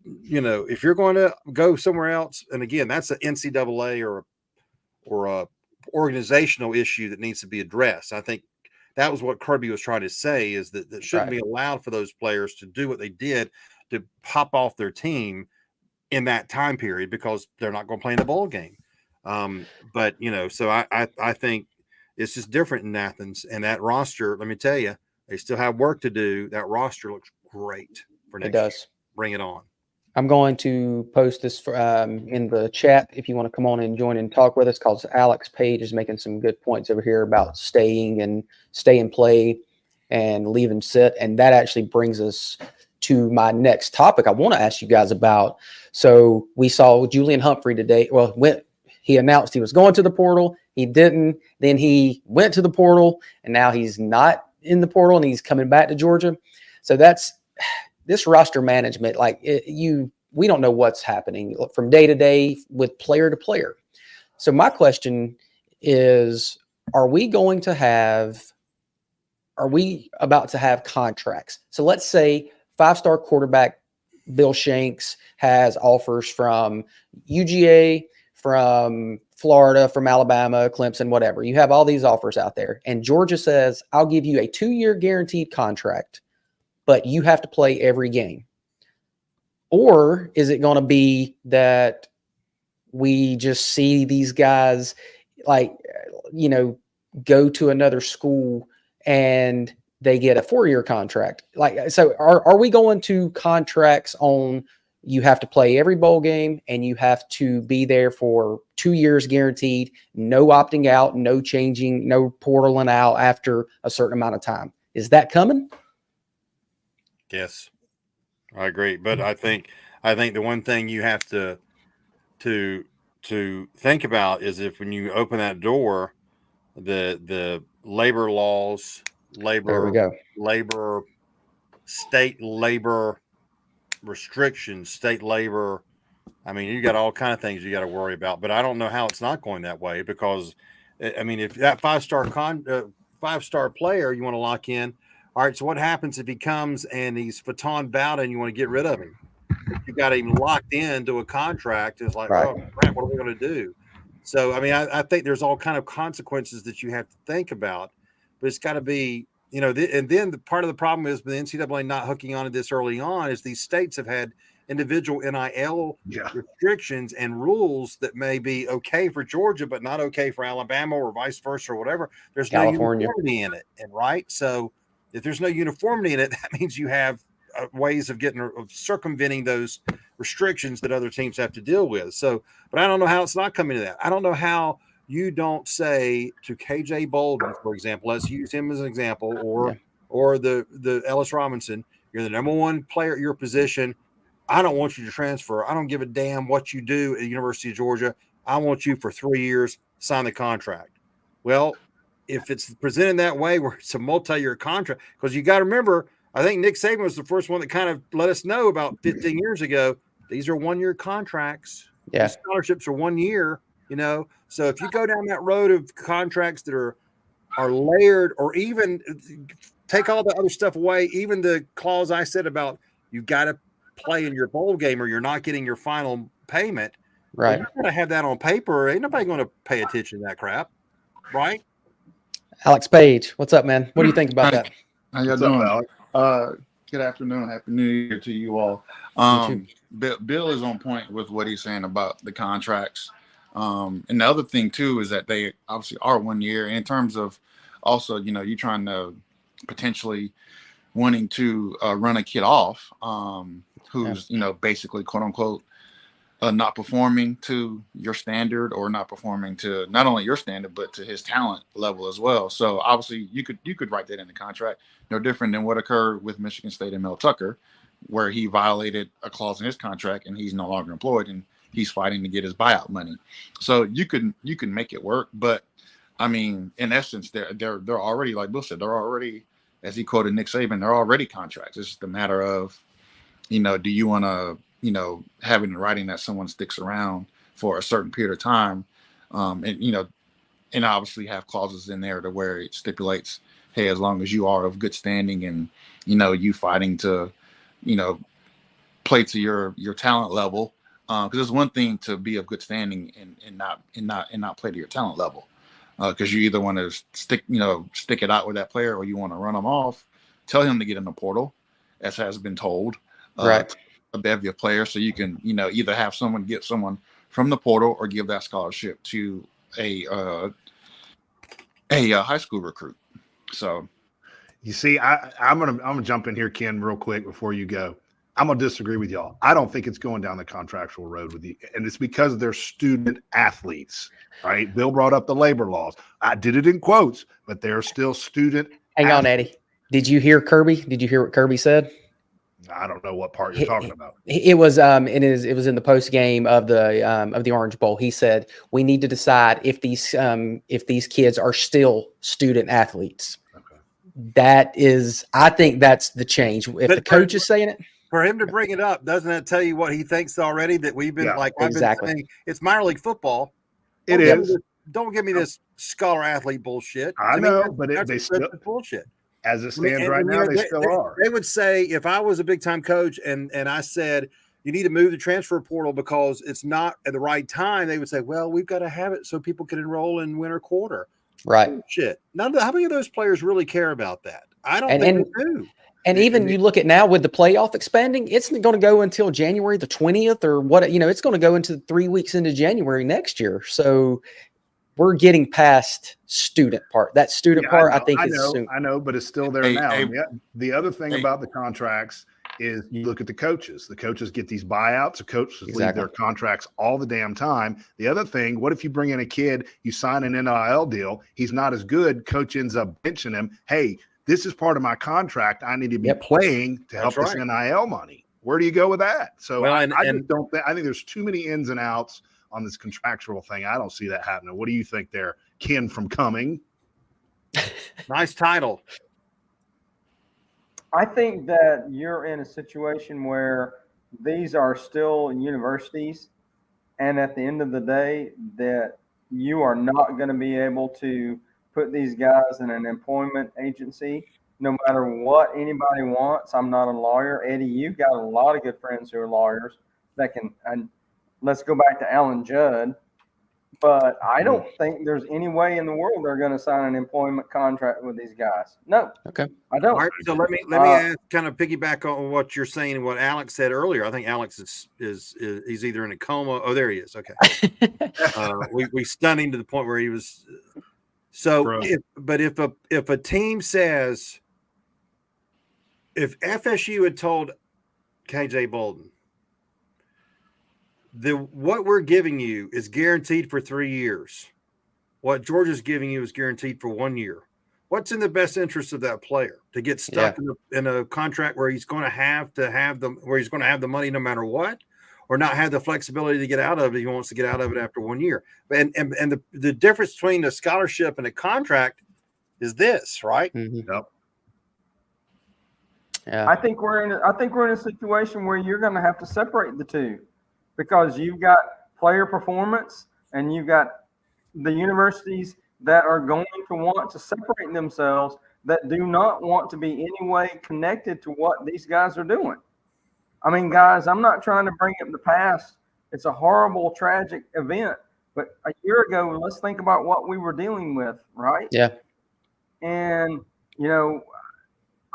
to go somewhere else, and again, that's an NCAA or a organizational issue that needs to be addressed. I think that was what Kirby was trying to say, is that shouldn't be allowed for those players to do what they did, to pop off their team in that time period, because they're not going to play in a bowl game. But so I think it's just different in Athens, and that roster, let me tell you, they still have work to do. That roster looks great for next year. Bring it on. I'm going to post this in the chat if you want to come on and join and talk with us, because Alex Page is making some good points over here about stay and play and leave and sit. And that actually brings us to my next topic I want to ask you guys about. So we saw Julian Humphrey today. Well, he announced he was going to the portal. He didn't. Then he went to the portal, and now he's not in the portal, and he's coming back to Georgia. So that's this roster management. We don't know what's happening from day to day with player to player. So my question is, are we about to have contracts? So let's say 5-star quarterback Bill Shanks has offers from UGA, from Florida, from Alabama, Clemson, whatever. You have all these offers out there. And Georgia says, I'll give you a 2-year guaranteed contract. but you have to play every game? Or is it going to be that we just see these guys like, go to another school and they get a 4-year contract? Like, so are we going to contracts on you have to play every bowl game and you have to be there for 2 years guaranteed, no opting out, no changing, no portaling out after a certain amount of time? Is that coming? Yes, I agree. But I think the one thing you have to think about is if when you open that door, the labor laws, There we go. state labor restrictions, state labor. I mean, you got all kind of things you got to worry about, but I don't know how it's not going that way, because I mean, if that five-star player you want to lock in, all right, so what happens if he comes and he's Faton Bowden and you want to get rid of him? You got him locked into a contract. It's like, Right. oh crap, what are we going to do? So, I mean, I think there's all kind of consequences that you have to think about, but it's got to be, and then the part of the problem is with the NCAA not hooking on to this early on is these states have had individual NIL restrictions and rules that may be okay for Georgia, but not okay for Alabama or vice versa or whatever. There's California. no uniformity in it. And right. So if there's no uniformity in it, that means you have ways of circumventing those restrictions that other teams have to deal with. So, but I don't know how it's not coming to that. I don't know how you don't say to KJ Bolden, for example, let's use him as an example, or the Ellis Robinson, you're the number one player at your position. I don't want you to transfer. I don't give a damn what you do at the University of Georgia. I want you for 3 years, sign the contract. Well, if it's presented that way where it's a multi-year contract, because you got to remember, I think Nick Saban was the first one that kind of let us know about 15 years ago, these are 1-year contracts. Yeah. These scholarships are 1 year, So if you go down that road of contracts that are layered, or even take all the other stuff away, even the clause I said about you've got to play in your bowl game or you're not getting your final payment. Right. Well, you're going to have that on paper. Ain't nobody going to pay attention to that crap. Right. Alex Page, what's up, man? What do you think about that? How y'all doing? Good afternoon. Happy New Year to you all. Bill is on point with what he's saying about the contracts. And the other thing too is that they obviously are 1 year. In terms of also, you trying to potentially wanting to run a kid off who's basically quote unquote not performing to your standard, or not performing to not only your standard but to his talent level as well. So obviously you could write that in the contract. No different than what occurred with Michigan State and Mel Tucker, where he violated a clause in his contract and he's no longer employed and he's fighting to get his buyout money. So you can make it work, but I mean, in essence, they're already, like Bill said, they're already, as he quoted Nick Saban, they're already contracts. It's just a matter of, do you want to, have it in writing that someone sticks around for a certain period of time, and obviously have clauses in there to where it stipulates, hey, as long as you are of good standing and you fighting to, play to your talent level, because it's one thing to be of good standing and not play to your talent level, because you either want to stick it out with that player, or you want to run them off, tell him to get in the portal, as has been told, right. A bevy of players, so you can either have someone get someone from the portal or give that scholarship to a high school recruit. So you see, I'm gonna jump in here, Ken, real quick before you go. I'm gonna disagree with y'all. I don't think it's going down the contractual road with you, and it's because they're student athletes, right? Bill brought up the labor laws. I did it in quotes, but they're still student. Hang on, Eddie. Did you hear Kirby? Did you hear what Kirby said? I don't know what part you're talking about. It was it was in the post game of the Orange Bowl. He said we need to decide if these kids are still student athletes. Okay. That is, I think that's the change. If the coach is saying it, for him to bring it up, doesn't that tell you what he thinks already? That we've been I've been saying, it's minor league football. Don't give me this scholar athlete bullshit. I know, but they still bullshit. As it stands right now, they still are. They would say, if I was a big time coach and I said you need to move the transfer portal because it's not at the right time, they would say, well, we've got to have it so people can enroll in winter quarter. Right. Shit. How many of those players really care about that? I don't think they do. And even you look at now with the playoff expanding, it's going to go until January the 20th or what, it's going to go into 3 weeks into January next year. So we're getting past student part. That student part, I think is soon. I know, but it's still there now. The other thing about the contracts is you look at the coaches. The coaches get these buyouts. The coaches leave their contracts all the damn time. The other thing, what if you bring in a kid, you sign an NIL deal, he's not as good, coach ends up benching him. Hey, this is part of my contract. I need to be playing to help this NIL money. Where do you go with that? So I just don't think. I think there's too many ins and outs on this contractual thing. I don't see that happening. What do you think there, Ken from Cumming? Nice title. I think that you're in a situation where these are still universities, and at the end of the day, that you are not going to be able to put these guys in an employment agency, no matter what anybody wants. I'm not a lawyer. Eddie, you've got a lot of good friends who are lawyers that can, and let's go back to Alan Judd. But I don't think there's any way in the world they're going to sign an employment contract with these guys. No. Okay. I don't. All right, so let me ask, kind of piggyback on what you're saying and what Alex said earlier. I think Alex is he's either in a coma. Oh, there he is. Okay. We stunned him to the point where he was. So, if a team says, if FSU had told KJ Bolden, what we're giving you is guaranteed for 3 years, what Georgia's giving you is guaranteed for 1 year, what's in the best interest of that player to get stuck in a contract where he's going to have the money no matter what, or not have the flexibility to get out of it? He wants to get out of it after 1 year. And the difference between a scholarship and a contract is this, right? Mm-hmm. Yep. Yeah. I think we're in a situation where you're going to have to separate the two, because you've got player performance and you've got the universities that are going to want to separate themselves, that do not want to be in any way connected to what these guys are doing. I mean, guys, I'm not trying to bring up the past. It's a horrible, tragic event. But a year ago, let's think about what we were dealing with, right? Yeah. And,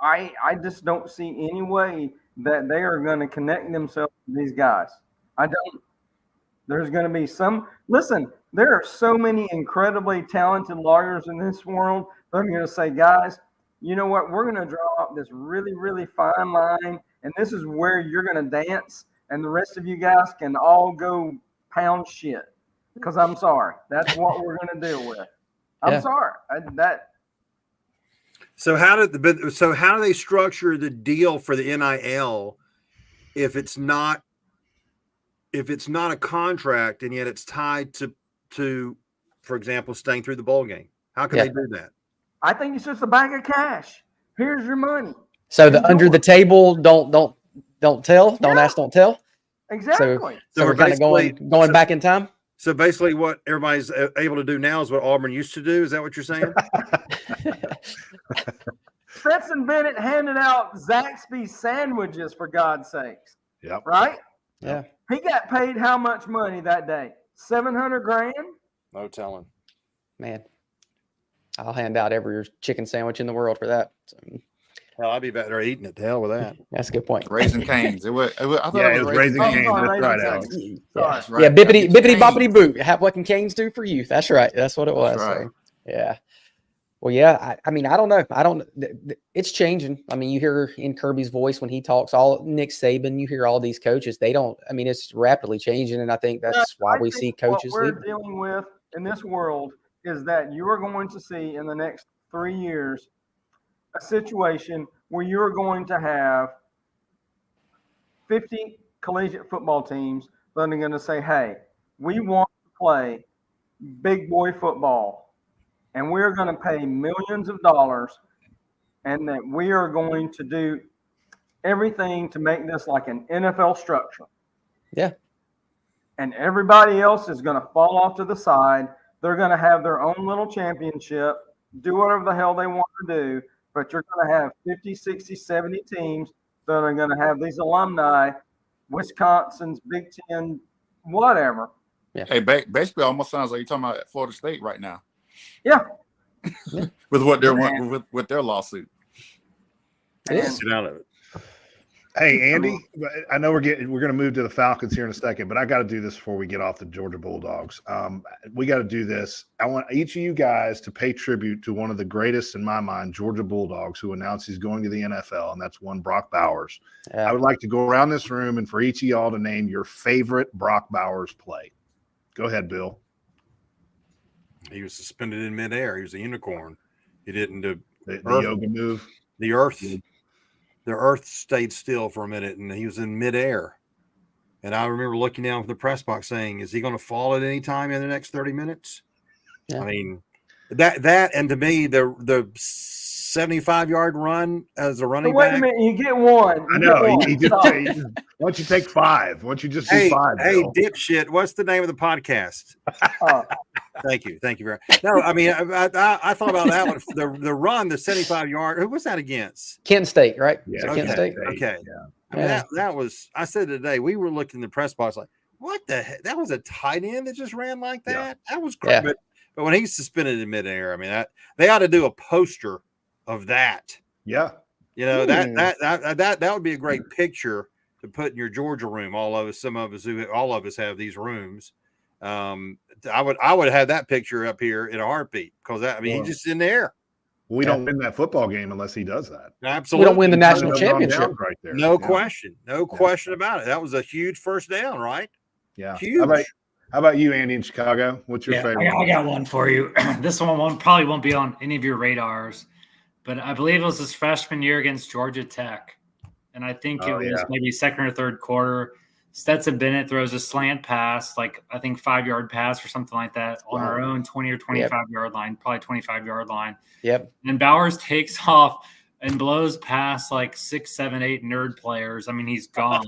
I just don't see any way that they are going to connect themselves to these guys. I don't. There's going to be listen, there are so many incredibly talented lawyers in this world. They're going to say, guys, you know what? We're going to draw up this really, really fine line, and this is where you're going to dance, and the rest of you guys can all go pound shit. Because I'm sorry. That's what we're going to deal with. I'm sorry. So how do they structure the deal for the NIL if it's not a contract and yet it's tied to, for example, staying through the bowl game? How can they do that? I think it's just a bag of cash. Here's your money. So the under the table, don't tell, don't ask, don't tell. Exactly. So we're kind of going back in time. So basically, what everybody's able to do now is what Auburn used to do. Is that what you're saying? Stetson Bennett handed out Zaxby's sandwiches, for God's sakes. Yep. Right? Yeah. He got paid how much money that day? $700,000? No telling. Man, I'll hand out every chicken sandwich in the world for that. So. Hell, I'd be back there eating it. To hell with that. That's a good point. Raising Cane's. It was Raising Cane's. That's right, Alex. Yeah, bippity boppity boo. What can Canes do for you? That's right. That's what it was. Right. So, yeah. Well, yeah. I mean, I don't know. It's changing. I mean, you hear in Kirby's voice when he talks, all Nick Saban, you hear all these coaches. It's rapidly changing, and I think that's why we see coaches what we're leaving. dealing with in this world is that you are going to see in the next 3 years a situation where you're going to have 50 collegiate football teams that are going to say, hey, we want to play big boy football, and we're going to pay millions of dollars, and that we are going to do everything to make this like an NFL structure. Yeah. And everybody else is going to fall off to the side. They're going to have their own little championship, do whatever the hell they want to do. But you're going to have 50, 60, 70 teams that are going to have these alumni, Wisconsin's, Big Ten, whatever. Yeah. Hey, basically, almost sounds like you're talking about Florida State right now. Yeah. With what they're with their lawsuit. It And is. Get out of it. Hey, Andy, I know we're going to move to the Falcons here in a second, but I got to do this before we get off the Georgia Bulldogs. We got to do this. I want each of you guys to pay tribute to one of the greatest, in my mind, Georgia Bulldogs, who announced he's going to the NFL, and that's one Brock Bowers. Yeah. I would like to go around this room and for each of y'all to name your favorite Brock Bowers play. Go ahead, Bill. He was suspended in midair. He was a unicorn. He didn't do The yoga move. the earth stayed still for a minute, and he was in midair. And I remember looking down from the press box saying, "Is he going to fall at any time in the next 30 minutes?" Yeah. I mean, that and to me, the 75-yard run as a running wait back. a minute, you get one. I know. Once you take five, once you just do Hey, five. hey, Bill. dipshit! What's the name of the podcast? Oh, Thank you very much. No, I mean, I thought about that one. The run, the 75-yard. Who was that against? Kent State, right? Yeah, Is it okay. Kent State? Okay. Yeah. I mean, Yeah. that was. I said today we were looking in the press box like, what the heck? That was a tight end that just ran like that. Yeah. That was crazy. Yeah. But when he's suspended in midair, I mean, they ought to do a poster of that. Yeah. You know, that would be a great picture to put in your Georgia room. All of us have these rooms. I would have that picture up here in a heartbeat because he's just in there. We don't win that football game unless he does that. Absolutely. We don't win the national Turning those on championship. downs right there. No Yeah. question. No question about it. That was a huge first down, right? Yeah. Huge. How about you, Andy, in Chicago? What's your favorite? I got one for you. This one probably won't be on any of your radars, but I believe it was his freshman year against Georgia Tech. And I think it was maybe second or third quarter. Stetson Bennett throws a slant pass, like I think 5-yard pass or something like that on our own 20 or 25-yard line, probably 25-yard line. Yep. And Bowers takes off and blows past like 6, 7, 8 nerd players. I mean, he's gone.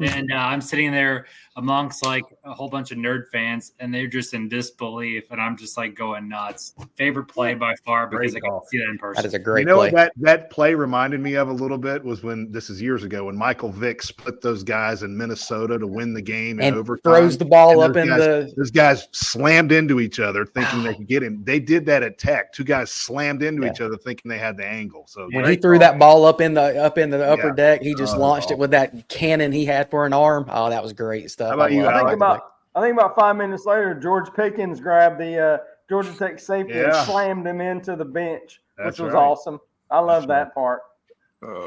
And I'm sitting there amongst like a whole bunch of nerd fans, and they're just in disbelief. And I'm just like going nuts. Favorite play by far because I got to see that in person. That is a great You know play. what that play reminded me of a little bit was when this is years ago when Michael Vick split those guys in Minnesota to win the game in And overtime. throws the ball And up in those guys slammed into each other thinking they could get him. They did that at Tech. Two guys slammed into each other thinking they had the angle. So when he threw that ball up in the upper deck, he just launched it awesome. with that cannon he had for an arm. Oh, that was great stuff. How about you, love Alex? that. I think about 5 minutes later, George Pickens grabbed the Georgia Tech safety and Yeah. slammed him into the bench, That's which was right. awesome. I love That's that part.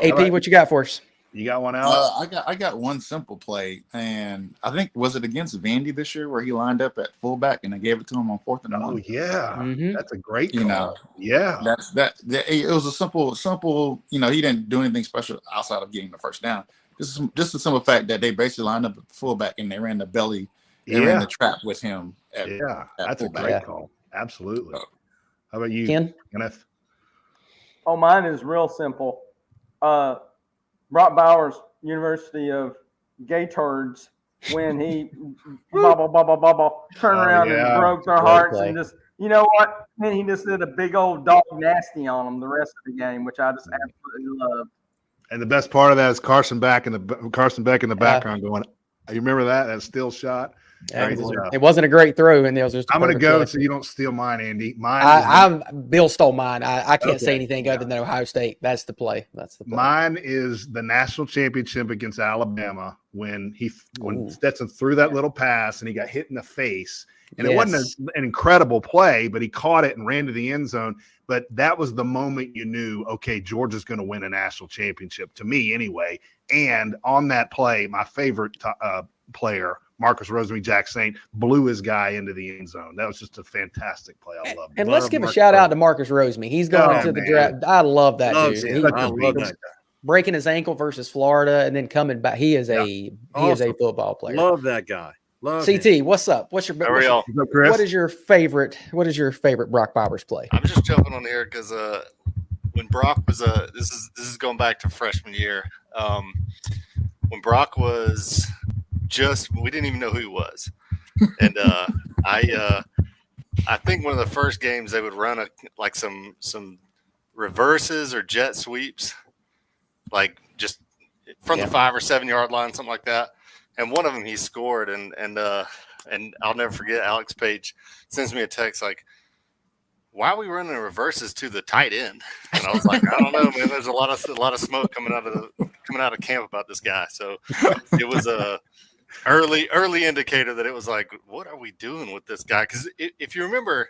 AP, what you got for us? You got one out? I got one simple play, and I think was it against Vandy this year where he lined up at fullback and they gave it to him on 4th and 1. Oh yeah, Mhm. that's a great call. You know, yeah, it was a simple. You know, he didn't do anything special outside of getting the first down. Just the simple fact that they basically lined up at the fullback and they ran the belly, they ran the trap with him. That's a fullback. great call. Absolutely. How about you, Ken? Kenneth? Oh, mine is real simple. Brock Bowers, University of Gay Turds, when he turned around and broke their hearts play. and just, you know what? And he just did a big old dog nasty on them the rest of the game, which I just absolutely loved. And the best part of that is Carson Beck in the background going. You remember that still shot? Yeah, Great stuff. it wasn't a great throw, and it was just. I'm going to perfect go play. so you don't steal mine, Andy. Bill stole mine. I can't say Okay. anything other than Ohio State. That's the play. Mine is the national championship against Alabama when Stetson threw that little pass and he got hit in the face. And it wasn't an incredible play, but he caught it and ran to the end zone. But that was the moment you knew, okay, Georgia's going to win a national championship, to me anyway. And on that play, my favorite player, Marcus Rosemary-Jack Saint, blew his guy into the end zone. That was just a fantastic play. I love it. And let's give a shout out to Marcus Rosemary. He's going to the draft. I love that dude. I love that guy. Breaking his ankle versus Florida and then coming back. He is a football player. Love that guy. Love CT, him. what's up? What is your favorite Brock Bowers play? I'm just jumping on here because when Brock was this is going back to freshman year. When Brock was we didn't even know who he was, and I think one of the first games they would run some reverses or jet sweeps, like just from the 5 or 7 yard line, something like that. And one of them he scored, and I'll never forget. Alex Page sends me a text like, why are we running reverses to the tight end? And I was like, I don't know, man. There's a lot of smoke coming out of camp about this guy. So it was a early indicator that it was like, what are we doing with this guy? Because if you remember,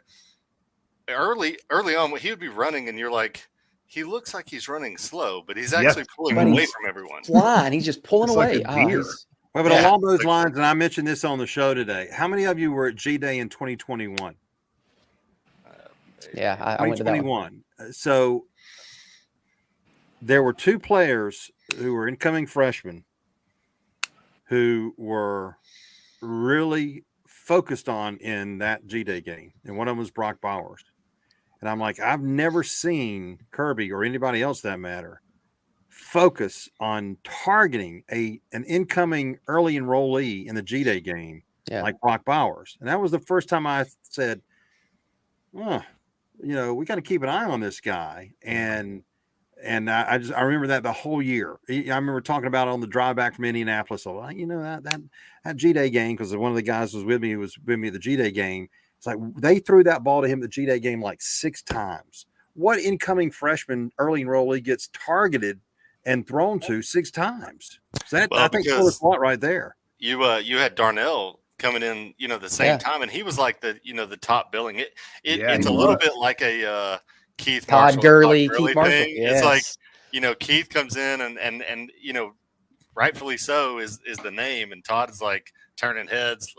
early on, he would be running, and you're like, he looks like he's running slow, but he's actually pulling away from everyone. Flying, he's just pulling away. Well, but along those lines, and I mentioned this on the show today, how many of you were at G-Day in 2021? Yeah, I went to that one. So there were two players who were incoming freshmen who were really focused on in that G-Day game, and one of them was Brock Bowers. And I'm like, I've never seen Kirby or anybody else that matter focus on targeting an incoming early enrollee in the G-Day game like Brock Bowers. And that was the first time I said, we got to keep an eye on this guy. And I remember that the whole year. I remember talking about it on the drive back from Indianapolis. So, that G-Day game, because one of the guys was with me at the G-Day game. It's like they threw that ball to him the G-Day game like 6 times. What incoming freshman early enrollee gets targeted and thrown to 6 times? So that, I think, told us a lot right there. You had Darnell coming in, the same time, and he was like the top billing. It's a little bit like a Keith Todd Gurley Keith Marshall thing. Yes. It's like Keith comes in and rightfully so is the name, and Todd is like turning heads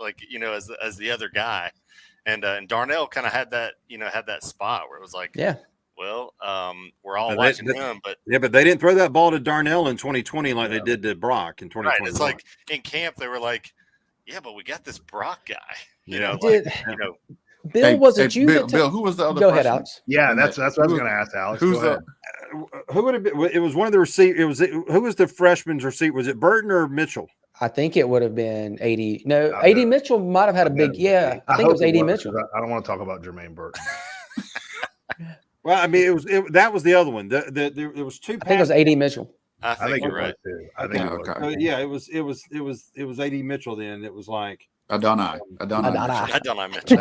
as the other guy. And Darnell kind of had that spot where it was like, we're all watching him, but they didn't throw that ball to Darnell in 2020 like they did to Brock in 2020. Right, it's like in camp they were like, but we got this Brock guy. Bill, wasn't you? Bill, who was the other? Go ahead, Alex. Yeah, that's what I was going to ask Alex. Who would have been? It was one of the receivers. Who was the freshman's receiver? Was it Burton or Mitchell? I think it would have been 80. No, 80 Mitchell might have had a big. Yeah, I think it was 80 Mitchell. I don't want to talk about Jermaine Burton. Well, I mean, that was the other one. There was 2. I think it was 80 Mitchell. I think you're right. I think it was 80 Mitchell. Then it was like Adonai Mitchell.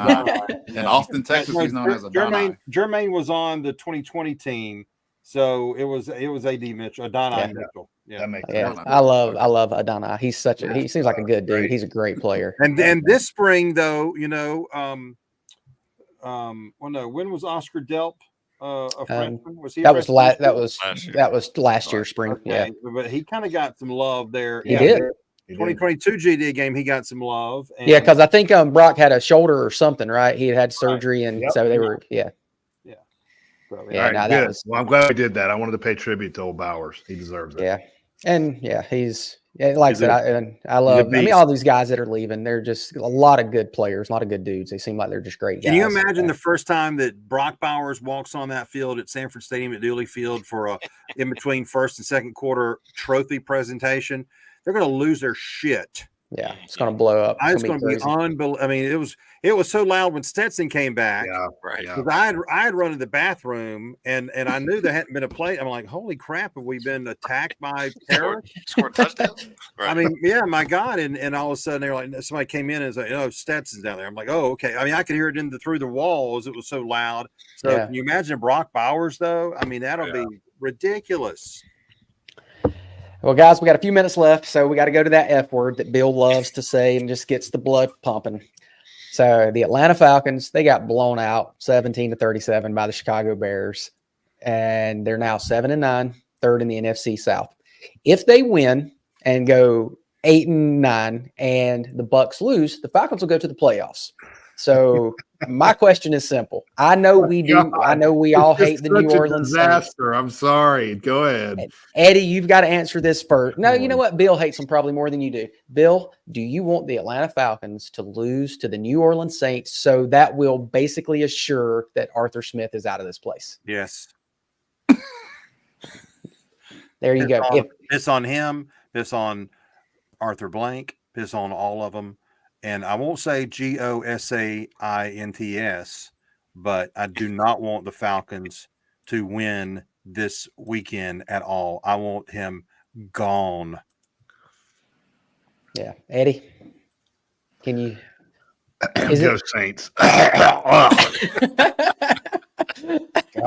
In Austin, Texas, he's known as Adonai. Jermaine was on the 2020 team, so it was AD Mitchell, Adonai Mitchell. Yeah, that makes sense. I love Adonai. He's he seems like a good dude. He's a great player. And then this spring, though, when was Oscar Delp a freshman? Was he? That was last year spring. Okay. Yeah, but he kind of got some love there. He did. 2022 GD game, he got some love. And because I think Brock had a shoulder or something, right? He had surgery, and so they were, So, good. Well, I'm glad we did that. I wanted to pay tribute to old Bowers. He deserves it. Yeah, and he's like I said, I love. I mean, all these guys that are leaving, they're just a lot of good players, a lot of good dudes. They seem like they're just great guys. Can you imagine the first time that Brock Bowers walks on that field at Sanford Stadium at Dooley Field for a in between first and second quarter trophy presentation? They're going to lose their shit. Yeah, it's going to blow up. It's going to be unbelievable. I mean, it was so loud when Stetson came back. Yeah, right. Because I had run to the bathroom and I knew there hadn't been a play. I'm like, holy crap, have we been attacked by terrorists? Scored touchdown. Right. I mean, yeah, my God. And all of a sudden they're like, somebody came in and was like, oh, Stetson's down there. I'm like, oh, okay. I mean, I could hear it through the walls. It was so loud. So can you imagine Brock Bowers though? I mean, that'll be ridiculous. Well, guys, we got a few minutes left, so we got to go to that F word that Bill loves to say and just gets the blood pumping. So the Atlanta Falcons, they got blown out 17-37 by the Chicago Bears, and they're now 7-9, third in the NFC South. If they win and go 8-9 and the Bucs lose, the Falcons will go to the playoffs. So my question is simple. I know we do. God. I know we all hate the New Orleans disaster. Saints. I'm sorry. Go ahead. Eddie, you've got to answer this first. No, you know what? Bill hates them probably more than you do. Bill, do you want the Atlanta Falcons to lose to the New Orleans Saints so that will basically assure that Arthur Smith is out of this place? Yes. There you go. Piss on him. Piss on Arthur Blank. Piss on all of them. And I won't say GOSAINTS, but I do not want the Falcons to win this weekend at all. I want him gone. Yeah. Eddie, can you? Go Saints.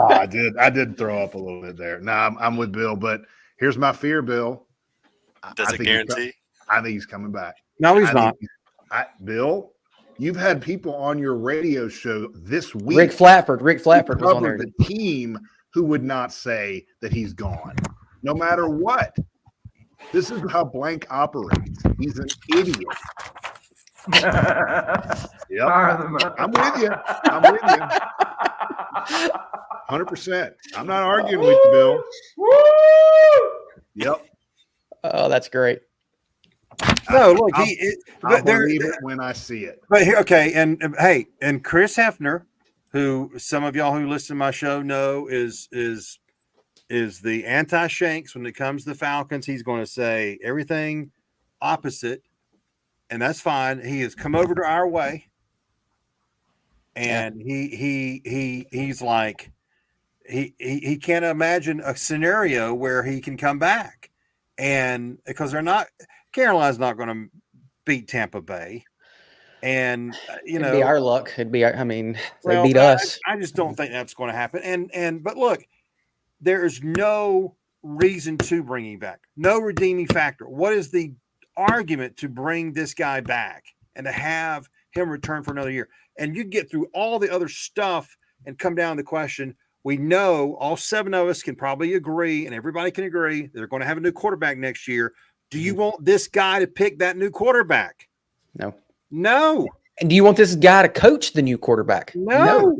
I did throw up a little bit there. Nah, I'm with Bill, but here's my fear, Bill. Does it guarantee? I think he's coming back. No, he's not. Bill, you've had people on your radio show this week. Rick Flatford was on there. The team who would not say that he's gone, no matter what. This is how Blank operates. He's an idiot. Yep. I'm with you. 100%. I'm not arguing with you, Bill. Yep. Oh, that's great. No, look, I'll believe it when I see it. But here, okay, and hey, and Chris Hefner, who some of y'all who listen to my show know is the anti-Shanks when it comes to the Falcons. He's going to say everything opposite, and that's fine. He has come over to our way, and he's like he can't imagine a scenario where he can come back, and because Carolina's not going to beat Tampa Bay. And it'd be our luck. They beat us. I just don't think that's going to happen. But look, there is no reason to bring him back. No redeeming factor. What is the argument to bring this guy back and to have him return for another year? And you get through all the other stuff and come down to the question. We know all 7 of us can probably agree, and everybody can agree they're going to have a new quarterback next year. Do you want this guy to pick that new quarterback? No. And do you want this guy to coach the new quarterback? No.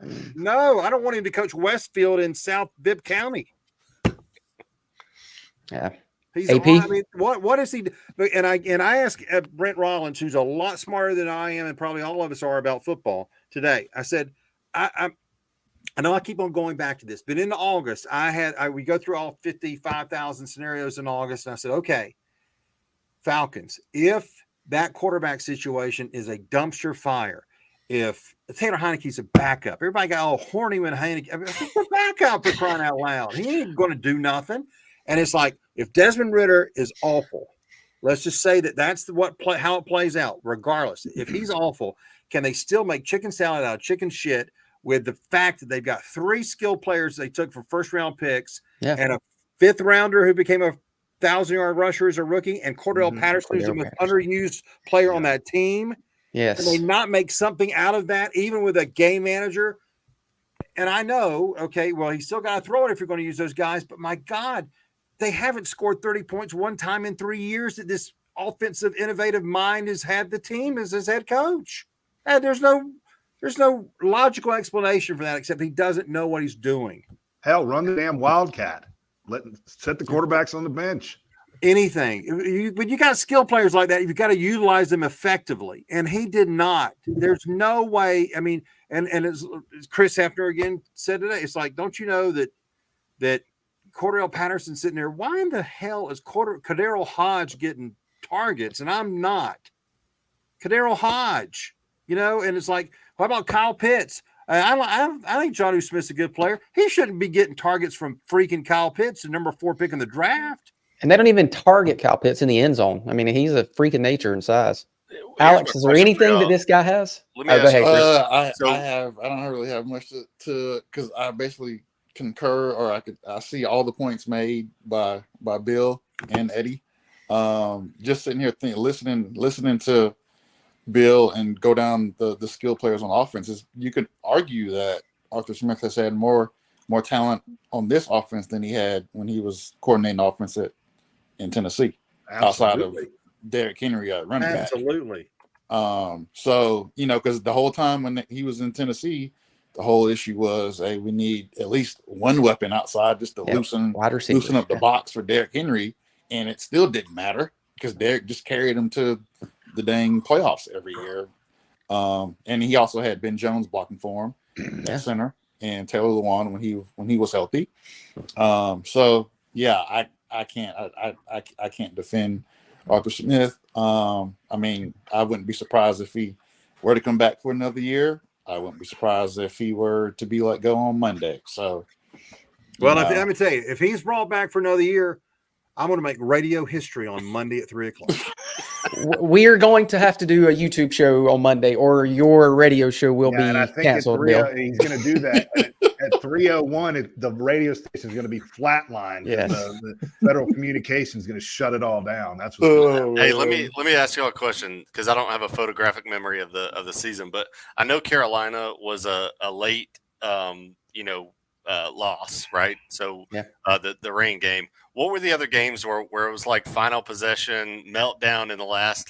I don't want him to coach Westfield in South Bibb County. Yeah. He's AP? What is he? And I asked Brent Rollins, who's a lot smarter than I am, and probably all of us are about football today. I said, I know I keep on going back to this, but in August, we go through all 55,000 scenarios in August, and I said, okay, Falcons, if that quarterback situation is a dumpster fire, if Taylor Heineke's a backup, everybody got all horny when Heineke, it's a backup for crying out loud. He ain't going to do nothing. And it's like, if Desmond Ridder is awful, let's just say that's how it plays out. Regardless, if he's awful, can they still make chicken salad out of chicken shit? With the fact that they've got 3 skilled players they took for first-round picks and a 5th rounder who became a 1,000-yard rusher as a rookie, and Cordell Patterson, who's the most underused player on that team. Yes. Can they not make something out of that, even with a game manager? And I know, okay, well, he's still got to throw it if you're going to use those guys, but my God, they haven't scored 30 points one time in 3 years that this offensive, innovative mind has had the team as his head coach. And there's no logical explanation for that except he doesn't know what he's doing. Hell, run the damn Wildcat. Set the quarterbacks on the bench. Anything. When you got skill players like that, you've got to utilize them effectively. And he did not. There's no way. I mean, and as Chris Hefner again said today, it's like, don't you know that Cordell Patterson's sitting there? Why in the hell is Kadarius Hodge getting targets and I'm not? Kadarius Hodge. And it's like, what about Kyle Pitts? I think Jonnu Smith's a good player. He shouldn't be getting targets from freaking Kyle Pitts, the number 4 pick in the draft. And they don't even target Kyle Pitts in the end zone. I mean, he's a freak of nature and size. Alex, is there anything that this guy has? Let me ask you. I don't really have much to because I basically concur, or I see all the points made by Bill and Eddie. Just sitting here listening to Bill and go down the skill players on offenses, you could argue that Arthur Smith has had more talent on this offense than he had when he was coordinating offense in Tennessee. Absolutely. Outside of Derrick Henry running back. Absolutely. So, because the whole time when he was in Tennessee, the whole issue was, hey, we need at least one weapon outside just to loosen up the box for Derrick Henry. And it still didn't matter because Derrick just carried him to the dang playoffs every year. And he also had Ben Jones blocking for him at center and Taylor Lewan when he was healthy. So yeah, I can't defend Arthur Smith. I mean, I wouldn't be surprised if he were to come back for another year. I wouldn't be surprised if he were to be let go on Monday. So, well, let me tell you, if he's brought back for another year, I'm going to make radio history on Monday at 3:00. We are going to have to do a YouTube show on Monday, or your radio show will be and I think canceled. Bill. He's going to do that at 3:01, the radio station is going to be flatlined. Yes. The Federal Communications is going to shut it all down. That's what's going to happen. Hey, let me ask you all a question because I don't have a photographic memory of the season, but I know Carolina was a late loss, right? So the rain game. What were the other games where it was like final possession, meltdown in the last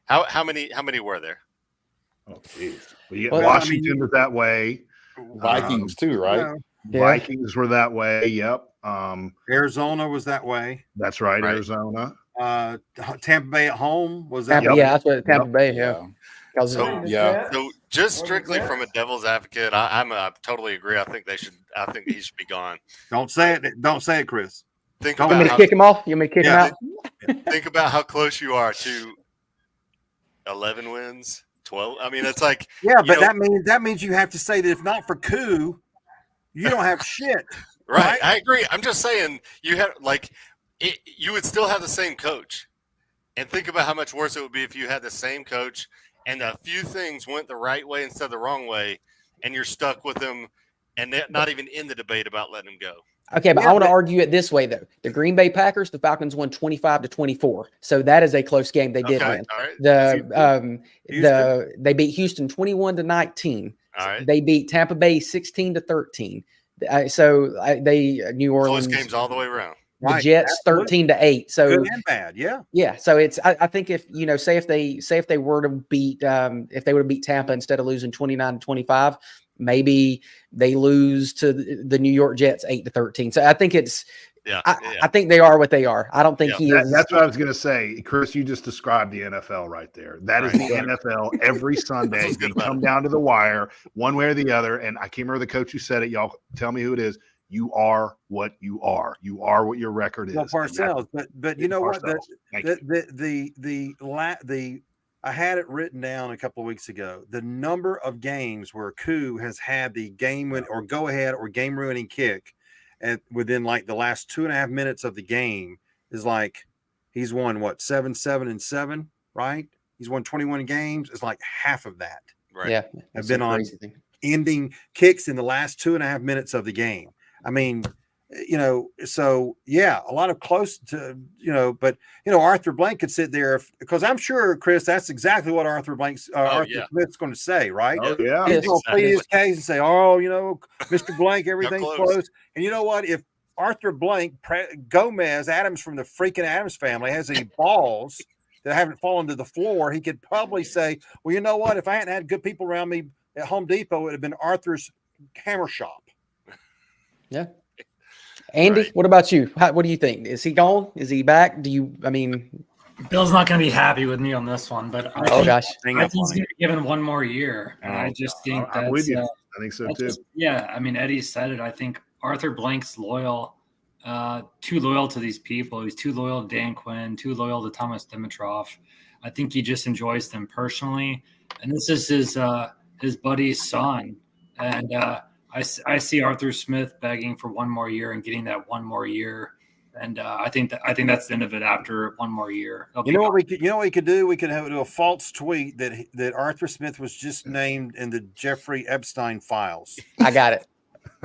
how many were there? Oh, geez. Washington was that way. Vikings too, right? Vikings were that way. Yep. Arizona was that way. That's right. Arizona. Tampa Bay at home was that? Yeah, that's what Tampa Bay. Yeah. So just strictly from a devil's advocate, I totally agree. I think he should be gone. Don't say it, Chris. You want me to kick him off? You want me to kick him out? Think about how close you are to 11 wins, 12. I mean, it's like but that means you have to say that if not for Koo, you don't have shit. Right. I agree. I'm just saying you have you would still have the same coach, and think about how much worse it would be if you had the same coach and a few things went the right way instead of the wrong way, and you're stuck with him, and not even in the debate about letting him go. Okay, but I want to argue it this way, though. The Green Bay Packers, the Falcons won 25-24. So that is a close game. They did win. Right. They beat Houston 21-19. All right. They beat Tampa Bay 16-13. New Orleans close games all the way around. The Jets 13-8. So good and bad, yeah. So it's I think if say if they were to beat if they would have beat Tampa instead of losing 29-25. Maybe they lose to the New York Jets 8-13. So I think it's I think they are what they are. I don't think he is. That's what I was going to say. Chris, you just described the NFL right there. That is the NFL every Sunday. You come down to the wire one way or the other. And I can't remember the coach who said it. Y'all tell me who it is. You are what you are. You are what your record is. Well, Parcells, but you know what? I had it written down a couple of weeks ago. The number of games where Koo has had the game win or go ahead or game ruining kick, and within the last 2.5 minutes of the game is he's won 7-7-7, right? He's won 21 games. It's like half of that. Right. Yeah. Have been on ending kicks in the last 2.5 minutes of the game. I mean, so a lot of close to, but Arthur Blank could sit there because I'm sure, Chris, that's exactly what Arthur Smith's going to say, right? Oh, yeah. He's going to plead his case and say, Mr. Blank, everything's close. And you know what? If Arthur Blank, Gomez Adams from the freaking Adams family has any balls that haven't fallen to the floor, he could probably say, well, you know what? If I hadn't had good people around me at Home Depot, it would have been Arthur's hammer shop. Yeah. Andy, what about you? What do you think? Is he gone? Is he back? Bill's not going to be happy with me on this one, but I think he's going to be given one more year. And I just think I'm with you. I think so too. Eddie said it. I think Arthur Blank's loyal, too loyal to these people. He's too loyal to Dan Quinn, too loyal to Thomas Dimitroff. I think he just enjoys them personally. And this is his buddy's son. And I see Arthur Smith begging for one more year and getting that one more year, and I think that's the end of it after one more year. You know what we could do? We could do a false tweet that Arthur Smith was just named in the Jeffrey Epstein files. I got it.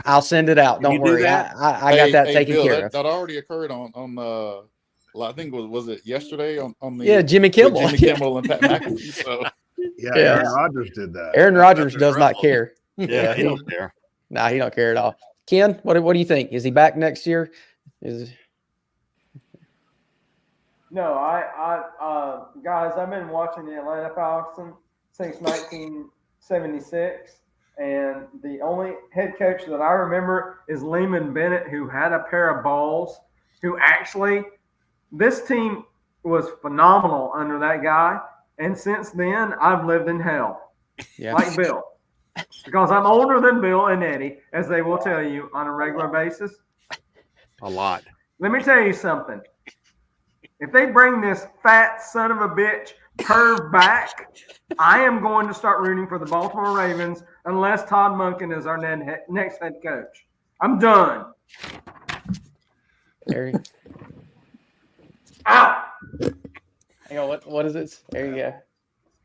I'll send it out. Don't worry. I got that taken care of. That already occurred on I think was it yesterday on the Jimmy Kimmel. Jimmy Kimmel and Pat McAfee. So. Aaron Rodgers did that. Aaron Rodgers does not care. Yeah, he don't care. No, he don't care at all. Ken, what do you think? Is he back next year? No, guys, I've been watching the Atlanta Falcons since 1976, and the only head coach that I remember is Lehman Bennett, who had a pair of balls, who actually, this team was phenomenal under that guy, and since then, I've lived in hell, like Bill. Because I'm older than Bill and Eddie, as they will tell you on a regular basis. A lot. Let me tell you something. If they bring this fat son of a bitch curve back, I am going to start rooting for the Baltimore Ravens unless Todd Monken is our next head coach. I'm done. There Out. Hang on, what is it? There you go.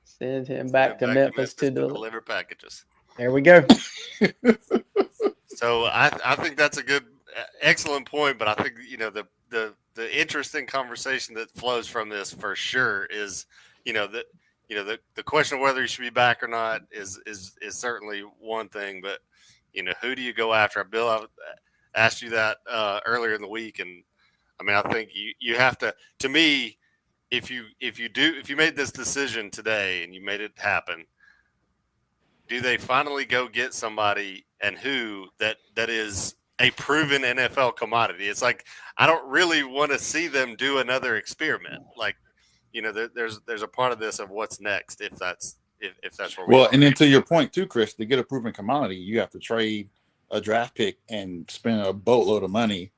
Send him back to Memphis to deliver packages. There we go. So I think that's a good, excellent point. But I think the interesting conversation that flows from this for sure is the question of whether he should be back or not is certainly one thing. But who do you go after? Bill, I asked you that earlier in the week, and I mean I think you have to. To me, if you made this decision today and you made it happen, do they finally go get somebody and who that is a proven NFL commodity? It's like I don't really want to see them do another experiment. Like, there's a part of this of what's next if that's where we are. And then to your point too, Chris, to get a proven commodity, you have to trade a draft pick and spend a boatload of money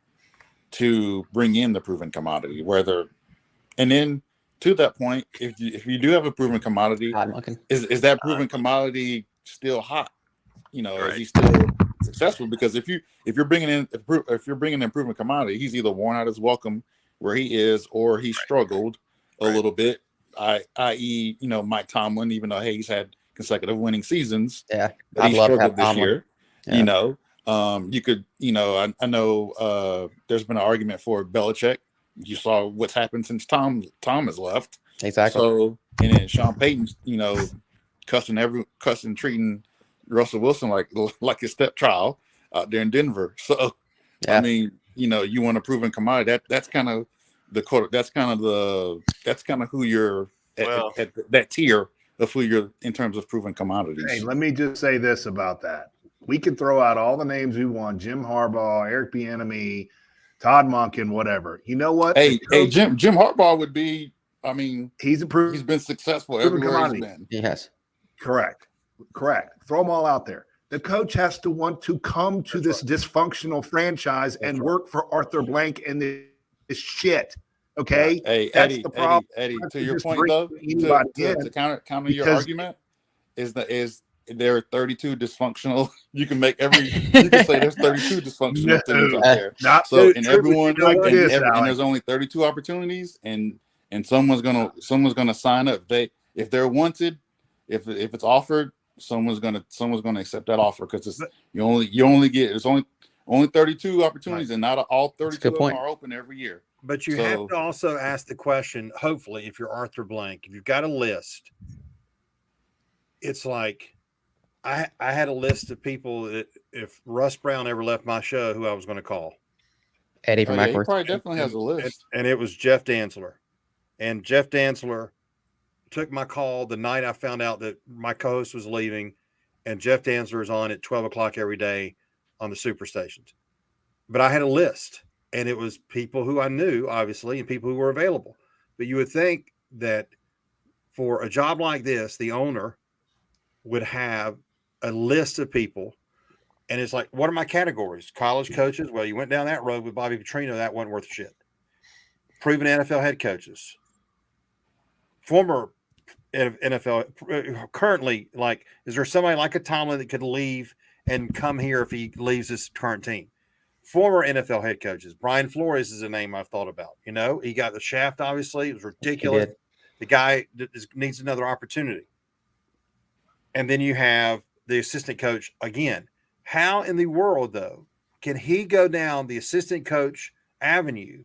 to bring in the proven commodity. And then to that point, if you do have a proven commodity, is that proven commodity still hot? Is he still successful? Because if you're bringing in a proven commodity, he's either worn out his welcome where he is, or he struggled a little bit. I.e., Mike Tomlin, even though he's had consecutive winning seasons, but he struggled this year. Yeah. You could, I know there's been an argument for Belichick. You saw what's happened since Tom has left. Exactly. So, and then Sean Payton's, treating Russell Wilson like his stepchild out there in Denver. So, yeah. I mean, you want a proven commodity. That's kind of the quarter. That's kind of who you're at that tier of who you're in terms of proven commodities. Hey, let me just say this about that. We can throw out all the names we want: Jim Harbaugh, Eric Bieniemy, Todd Monken, whatever. You know what? Hey, Jim Harbaugh would be. I mean, he's been successful everywhere he's been. He has. Correct. Throw them all out there. The coach has to want to come to this dysfunctional franchise and work for Arthur Blank and this shit. Okay. Hey, that's Eddie, the problem. Eddie, to your point though, to counter your argument is there are 32 dysfunctional. You can say there's 32 dysfunctional teams out there. And there's only 32 opportunities, and someone's gonna sign up. If they're wanted, if it's offered, someone's gonna accept that offer, because there's only 32 opportunities, and not all 32 of them are open every year. But you have to also ask the question, hopefully, if you're Arthur Blank, if you've got a list, it's like I had a list of people that if Russ Brown ever left my show, who I was going to call. Eddie from He probably definitely has a list. And it was Jeff Dantzler. And Jeff Dantzler took my call the night I found out that my co-host was leaving, and Jeff Dantzler is on at 12 o'clock every day on the superstations. But I had a list. And it was people who I knew, obviously, and people who were available. But you would think that for a job like this, the owner would have a list of people. And it's like, what are my categories? College coaches? Well, you went down that road with Bobby Petrino. That wasn't worth shit. Proven NFL head coaches. Former NFL, currently, is there somebody like a Tomlin that could leave and come here if he leaves his current team? Former NFL head coaches. Brian Flores is a name I've thought about. He got the shaft, obviously. It was ridiculous. The guy needs another opportunity. And then you have the assistant coach again. How in the world, though, can he go down the assistant coach avenue?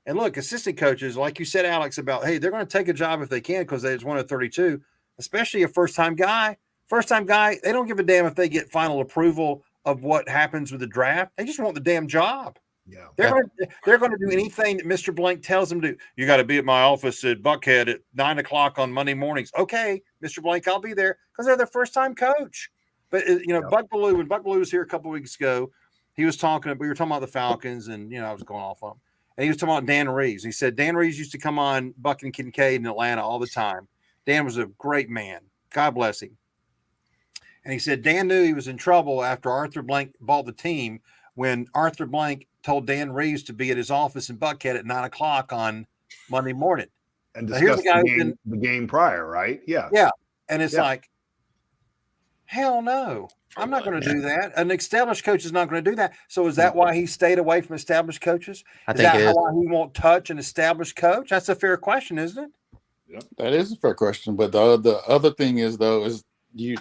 And look, assistant coaches, like you said, Alex, about, hey, they're going to take a job if they can because it's one of 32, especially a first-time guy. First-time guy, they don't give a damn if they get final approval of what happens with the draft. They just want the damn job. Yeah, they're going to do anything that Mr. Blank tells them to do. You got to be at my office at Buckhead at 9 o'clock on Monday mornings. Okay, Mr. Blank, I'll be there, because they're their first time coach. But Buck Bellew, when Buck Bellew was here a couple of weeks ago, we were talking about the Falcons, and I was going off on him. And he was talking about Dan Reeves. He said Dan Reeves used to come on Buck and Kincaid in Atlanta all the time. Dan was a great man. God bless him. And he said Dan knew he was in trouble after Arthur Blank bought the team, when Arthur Blank told Dan Reeves to be at his office in Buckhead at 9 o'clock on Monday morning. And discuss the game prior, right? Yeah. Yeah. And it's like, hell no. I'm not going to do that. An established coach is not going to do that. So is that why he stayed away from established coaches? I think it is. Why he won't touch an established coach? That's a fair question, isn't it? Yep. That is a fair question. But the other thing is, though, is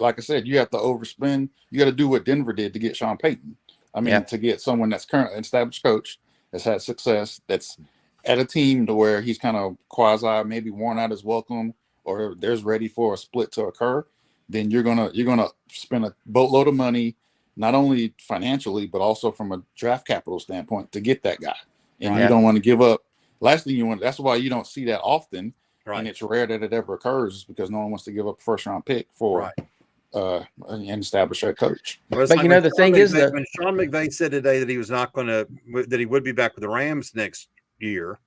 like I said, you have to overspend. You got to do what Denver did to get Sean Payton. I mean, to get someone that's currently an established coach that's had success, that's at a team to where he's kind of quasi maybe worn out his welcome, or there's ready for a split to occur, then you're gonna spend a boatload of money, not only financially but also from a draft capital standpoint to get that guy. And you don't want to give up. Last thing you want. That's why you don't see that often, and it's rare that it ever occurs, because no one wants to give up a first round pick for an established head coach. Well, but like you know, the thing is that when Sean McVay said today that he was not going to, that he would be back with the Rams next year,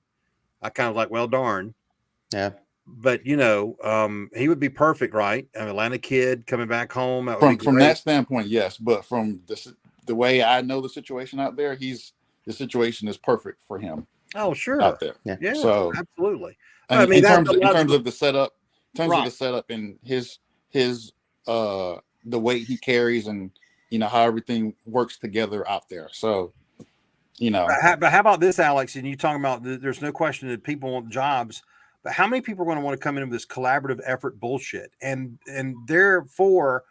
I kind of like, well, darn. Yeah. But you know, he would be perfect, right? An Atlanta kid coming back home. From that standpoint, yes. But from the way I know the situation out there, the situation is perfect for him. Oh, sure. Out there. Yeah. So absolutely. I mean, in terms of the setup, and his the weight he carries, and how everything works together out there. So, But how about this, Alex? And you talking about there's no question that people want jobs, but how many people are going to want to come into this collaborative effort bullshit? And therefore,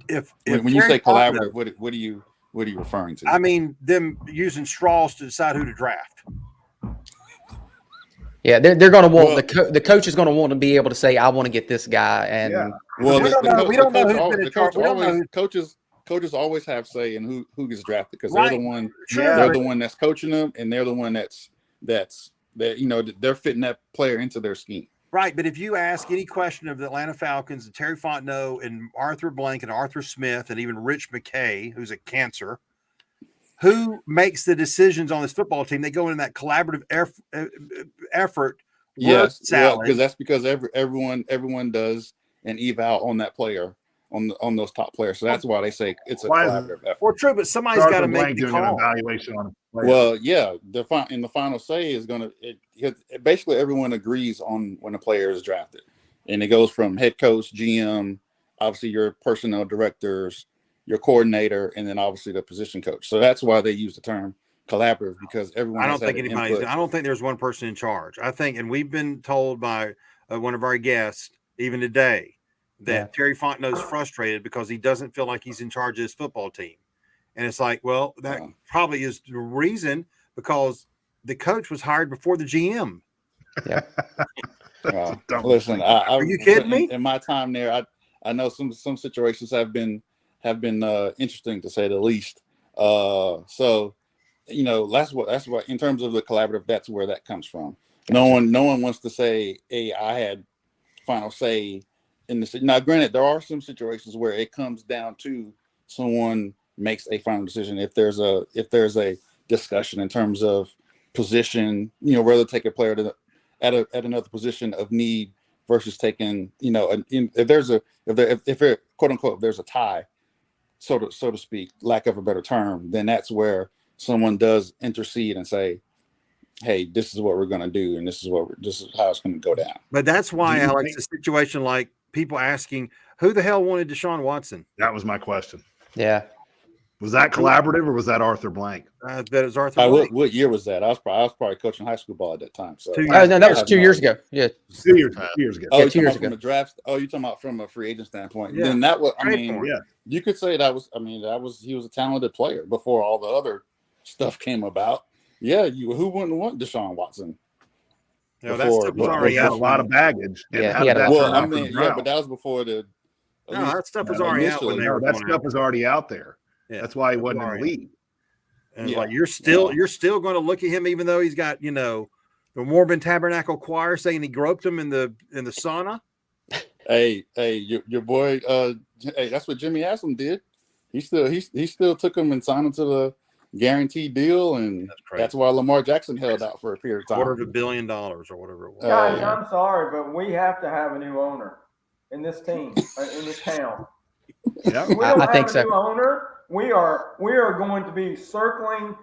if when you say collaborative, what are you referring to? I mean, them using straws to decide who to draft. Yeah, they're going to want the coach is going to want to be able to say, "I want to get this guy." And we don't know who's been in charge. Coaches always have say in who gets drafted, because Right. they're the one. Sure. They're the one that's coaching them, and they're the one they're fitting that player into their scheme. Right, but if you ask any question of the Atlanta Falcons and Terry Fontenot and Arthur Blank and Arthur Smith and even Rich McKay, who's a cancer, who makes the decisions on this football team? They go in that collaborative effort. Yes, because that's because everyone does an eval on that player, on those top players. So that's why they say it's a collaborative effort. Well, true, but somebody's got to make the doing call. an evaluation on a player. Well, yeah, the final say is going to basically everyone agrees on when a player is drafted, and it goes from head coach, GM, obviously your personnel directors, your coordinator, and then obviously the position coach. So that's why they use the term collaborative, because everyone. I don't think there's one person in charge. I think, and we've been told by one of our guests even today that Terry Fontenot's frustrated because he doesn't feel like he's in charge of his football team. And it's like, well, that probably is the reason, because the coach was hired before the GM. Yeah. Listen, are you kidding me? In my time there, I know some situations have been interesting, to say the least. So, that's what in terms of the collaborative, that's where that comes from. Gotcha. No one wants to say, "Hey, I had final say in this." Now, granted, there are some situations where it comes down to someone makes a final decision. If there's a discussion in terms of position, whether to take a player at another position of need versus taking, if there's quote unquote, if there's a tie, so to speak, lack of a better term, then that's where someone does intercede and say, "Hey, this is what we're going to do, and this is how it's going to go down." But that's why, Alex, a situation like people asking, "Who the hell wanted Deshaun Watson?" That was my question. Yeah. Was that collaborative or was that Arthur Blank? I bet it was Arthur Blank. What year was that? I was probably coaching high school ball at that time. So no, that was 2 years ago. Yeah, 2 years ago. Oh, yeah, 2 years ago. From the draft. Oh, you're talking about from a free agent standpoint. Yeah. Then that was. Yeah. You could say that was. He was a talented player before all the other stuff came about. Yeah, who wouldn't want Deshaun Watson? No, that stuff was already out. A lot of baggage. Yeah, he had a but that was before the. No, that stuff was already out. That stuff was already out there. Yeah. That's why he wasn't in the league. And like you're still going to look at him, even though he's got the Mormon Tabernacle Choir saying he groped him in the sauna. Hey, your boy. Hey, that's what Jimmy Haslam did. He still took him and signed him to the guaranteed deal, and that's why Lamar Jackson held out for a period of time. $250 million or whatever it was. Guys, I'm sorry, but we have to have a new owner in this team, in this town. Yeah, we don't I think have a so. new owner. We are going to be circling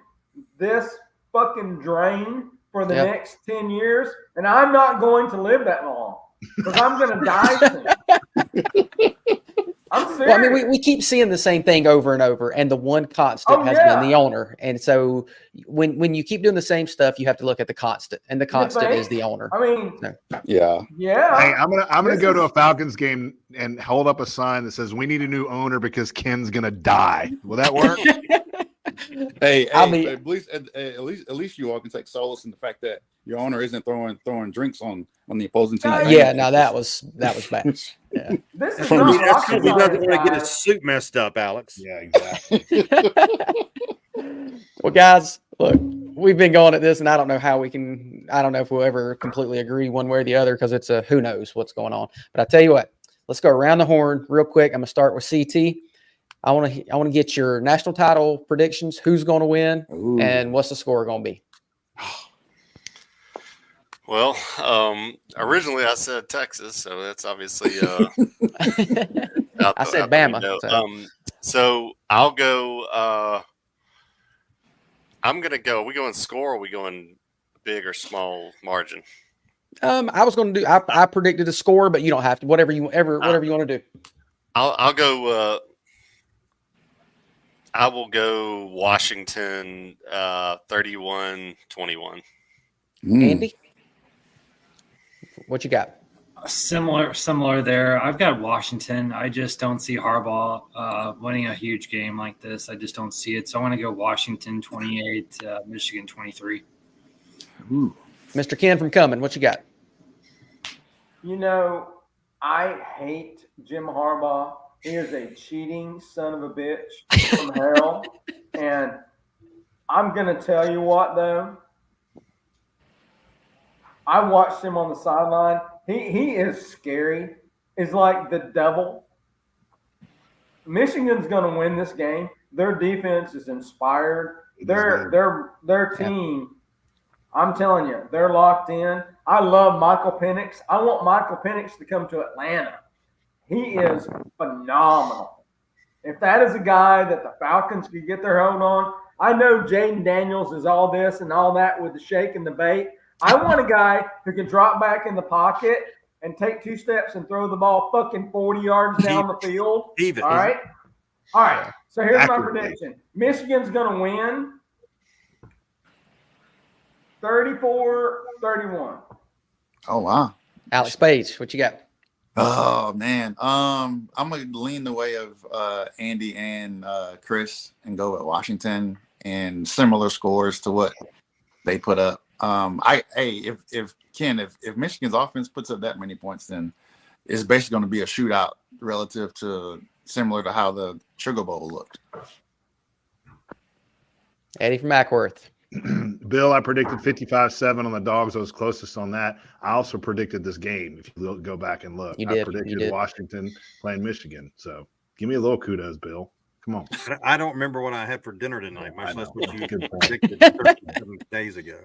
this fucking drain for the next 10 years, and I'm not going to live that long because I'm going to die soon. I'm serious. Well, I mean, we keep seeing the same thing over and over, and the one constant has been the owner. And so when you keep doing the same stuff, you have to look at the constant, and the constant is the owner. I mean, yeah. Hey, I'm gonna go to a Falcons game and hold up a sign that says, "We need a new owner because Ken's gonna die." Will that work? Hey, I'll be- at least you all can take solace in the fact that your owner isn't throwing drinks on the opposing team. Guys, Yeah, no, that was bad. Yeah. This is From not the- That's rocket because he doesn't science, want to get his guys. suit messed up, Alex. Yeah, exactly. Well, guys, look, we've been going at this, and I don't know if we'll ever completely agree one way or the other, because it's a who knows what's going on. But I tell you what, let's go around the horn real quick. I'm gonna start with CT. I want to get your national title predictions. Who's going to win, Ooh. and what's the score going to be? Well, originally I said Texas, so that's obviously I said Bama. So I'll go. I'm gonna go. Are we going score? Or are we going big or small margin? I was going to do. I predicted a score, but you don't have to. Whatever you want to do. I'll go. I will go Washington 31-21. Andy, what you got? Similar there. I've got Washington. I just don't see Harbaugh winning a huge game like this. I just don't see it. So I want to go Washington 28, Michigan 23. Ooh. Mr. Ken from Cumming, what you got? You know, I hate Jim Harbaugh. He is a cheating son of a bitch from hell. And I'm going to tell you what, though. I watched him on the sideline. He is scary. He's like the devil. Michigan's going to win this game. Their defense is inspired. Their team, I'm telling you, they're locked in. I love Michael Penix. I want Michael Penix to come to Atlanta. He is phenomenal. If that is a guy that the Falcons could get their hold on, I know Jaden Daniels is all this and all that with the shake and the bait. I want a guy who can drop back in the pocket and take 2 steps and throw the ball fucking 40 yards down the field. Even. All right. All right. So here's my Accurately. prediction. Michigan's going to win 34-31. Oh wow. Alex Page, what you got? Oh man. I'm gonna lean the way of Andy and Chris and go with Washington and similar scores to what they put up. If Michigan's offense puts up that many points, then it's basically going to be a shootout relative to similar to how the Sugar Bowl looked. Eddie from Mackworth. Bill, I predicted 55-7 on the Dogs. I was closest on that. I also predicted this game. If you go back and look, I predicted Washington playing Michigan. So give me a little kudos, Bill. Come on. I don't remember what I had for dinner tonight, much less what you Good point. predicted 37 days ago.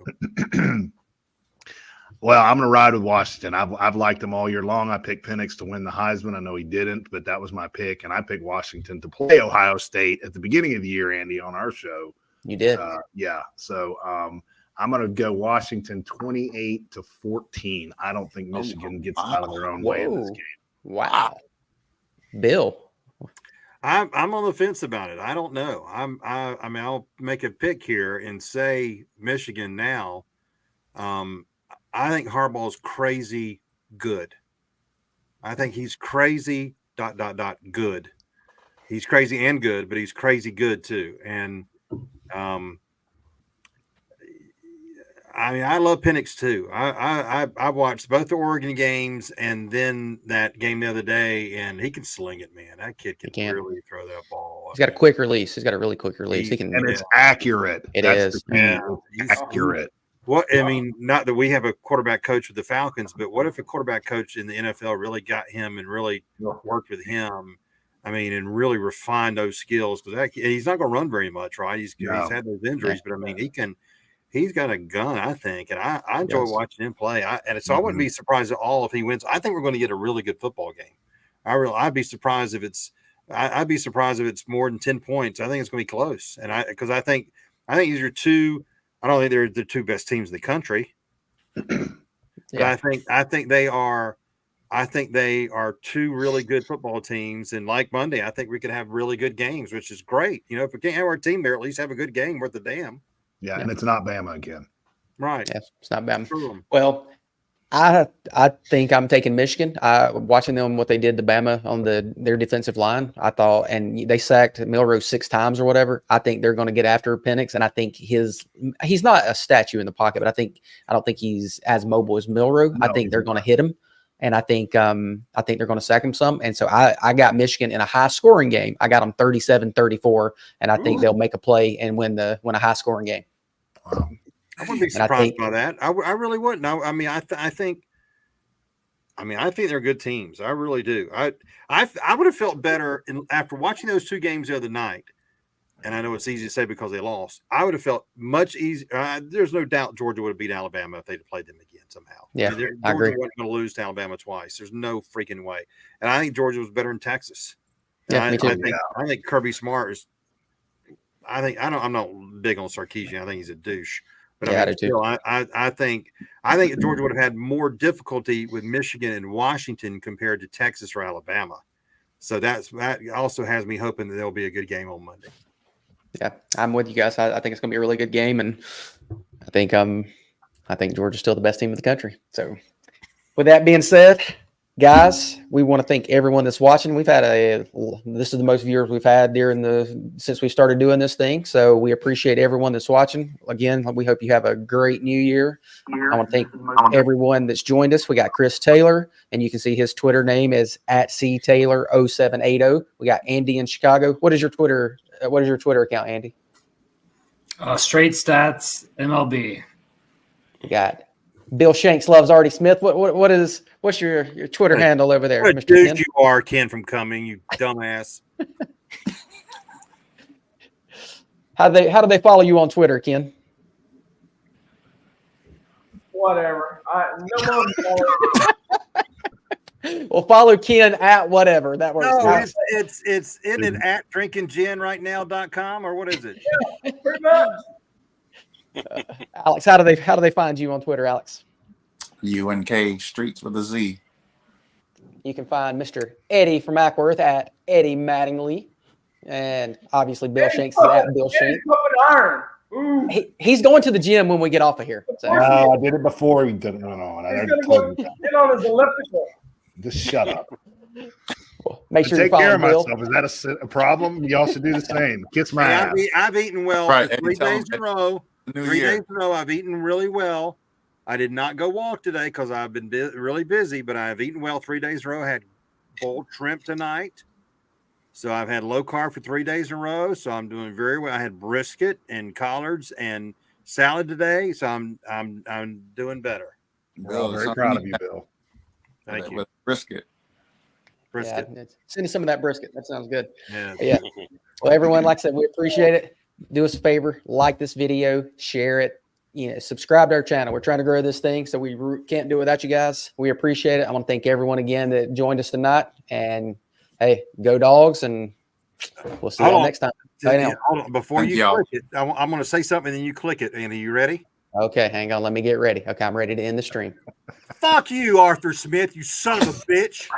Well, I'm going to ride with Washington. I've liked him all year long. I picked Penix to win the Heisman. I know he didn't, but that was my pick. And I picked Washington to play Ohio State at the beginning of the year, Andy, on our show. You did. Yeah. So I'm going to go Washington 28-14. I don't think Michigan gets out of their own way in this game. Wow. Bill. I'm on the fence about it. I don't know. I mean, I'll make a pick here and say Michigan now. I think Harbaugh's crazy good. I think he's crazy ... good. He's crazy and good, but he's crazy good too. And I mean, I love Penix too. I watched both the Oregon games and then that game the other day, and he can sling it, man. That kid can really throw that ball. He's got a quick release. He's got a really quick release. And it's accurate. That's the key. It's accurate. What I mean, not that we have a quarterback coach with the Falcons, but what if a quarterback coach in the NFL really got him and really worked with him? I mean, and really refined those skills, because he's not going to run very much, right? He's had those injuries, but I mean, he's got a gun, I think, and I enjoy watching him play. I wouldn't be surprised at all if he wins. I think we're going to get a really good football game. I'd be surprised if it's more than 10 points. I think it's going to be close, and because I think these are two. I don't think they're the two best teams in the country, but I think they are. I think they are two really good football teams, and like Monday, I think we could have really good games, which is great. You know, if we can't have our team there, at least have a good game worth a damn. Yeah, and it's not Bama again. Right. Yeah, it's not Bama. True. Well, I think I'm taking Michigan. Watching them what they did to Bama on their defensive line, I thought, and they sacked Milroe 6 times or whatever. I think they're going to get after Penix, and I think he's not a statue in the pocket, but I don't think he's as mobile as Milroe. I think they're going to hit him, and I think they're going to sack him some. And so I got Michigan in a high scoring game. I got them 37-34, and I think they'll make a play and win a high scoring game. Wow. I wouldn't be surprised by that. I really wouldn't. I mean, I think they're good teams. I really do. I would have felt better after watching those 2 games the other night. And I know it's easy to say because they lost. I would have felt much easier. There's no doubt Georgia would have beat Alabama if they'd played them again somehow. Yeah, I agree. Georgia wasn't going to lose to Alabama twice. There's no freaking way. And I think Georgia was better in Texas. Yeah, me too. I think Kirby Smart is. I'm not big on Sarkisian. I think he's a douche. But yeah, I mean, I think Georgia would have had more difficulty with Michigan and Washington compared to Texas or Alabama. So that also has me hoping that there'll be a good game on Monday. Yeah, I'm with you guys. I think it's going to be a really good game, and I think Georgia's still the best team in the country. So, with that being said, guys, we want to thank everyone that's watching. This is the most viewers we've had since we started doing this thing. So we appreciate everyone that's watching. Again, we hope you have a great new year. I want to thank everyone that's joined us. We got Chris Taylor, and you can see his Twitter name is @CTaylor0780. We got Andy in Chicago. What is your Twitter account, Andy? Straight Stats MLB. We got Bill Shanks loves Artie Smith. What's your Twitter handle over there, What Mr. dude Ken? you are, Ken from Cumming, you dumbass. How do they follow you on Twitter, Ken? Whatever. No more. Well, follow Ken at whatever. That works. No, it's isn't it at drinkinggin.now.com or what is it? Yeah, pretty much. Alex, how do they find you on Twitter, Alex? UNK Streets with a Z. You can find Mr. Eddie from Ackworth at Eddie Mattingly. And obviously Bill Shanks is at Bill Shanks. Iron. He's going to the gym when we get off of here. So. I did it before he went on. I He's already going told to you. get on his elliptical. Just shut up. Well, make sure Take you follow care of Bill. myself. Is that a problem? Y'all should do the same. Kiss my ass. I've eaten well Right, for 3 days in a row. New 3 Year. days in a row, I've eaten really well. I did not go walk today because I've been really busy, but I've eaten well 3 days in a row. I had boiled shrimp tonight. So I've had low carb for 3 days in a row. So I'm doing very well. I had brisket and collards and salad today. So I'm doing better. Bill, very proud of you, Bill. Thank you. With brisket. Brisket. Yeah, send us some of that brisket. That sounds good. Yeah. Yeah. Well, everyone, like I said, we appreciate it. Do us a favor, like this video, share it, subscribe to our channel. We're trying to grow this thing, so we can't do it without you guys. We appreciate it. I want to thank everyone again that joined us tonight. And hey, go Dawgs, and we'll see you next time. Hold on. Before Thank you y'all. click it, I'm going to say something, and then you click it. Andy, you ready? Okay, hang on. Let me get ready. Okay, I'm ready to end the stream. Fuck you, Arthur Smith, you son of a bitch.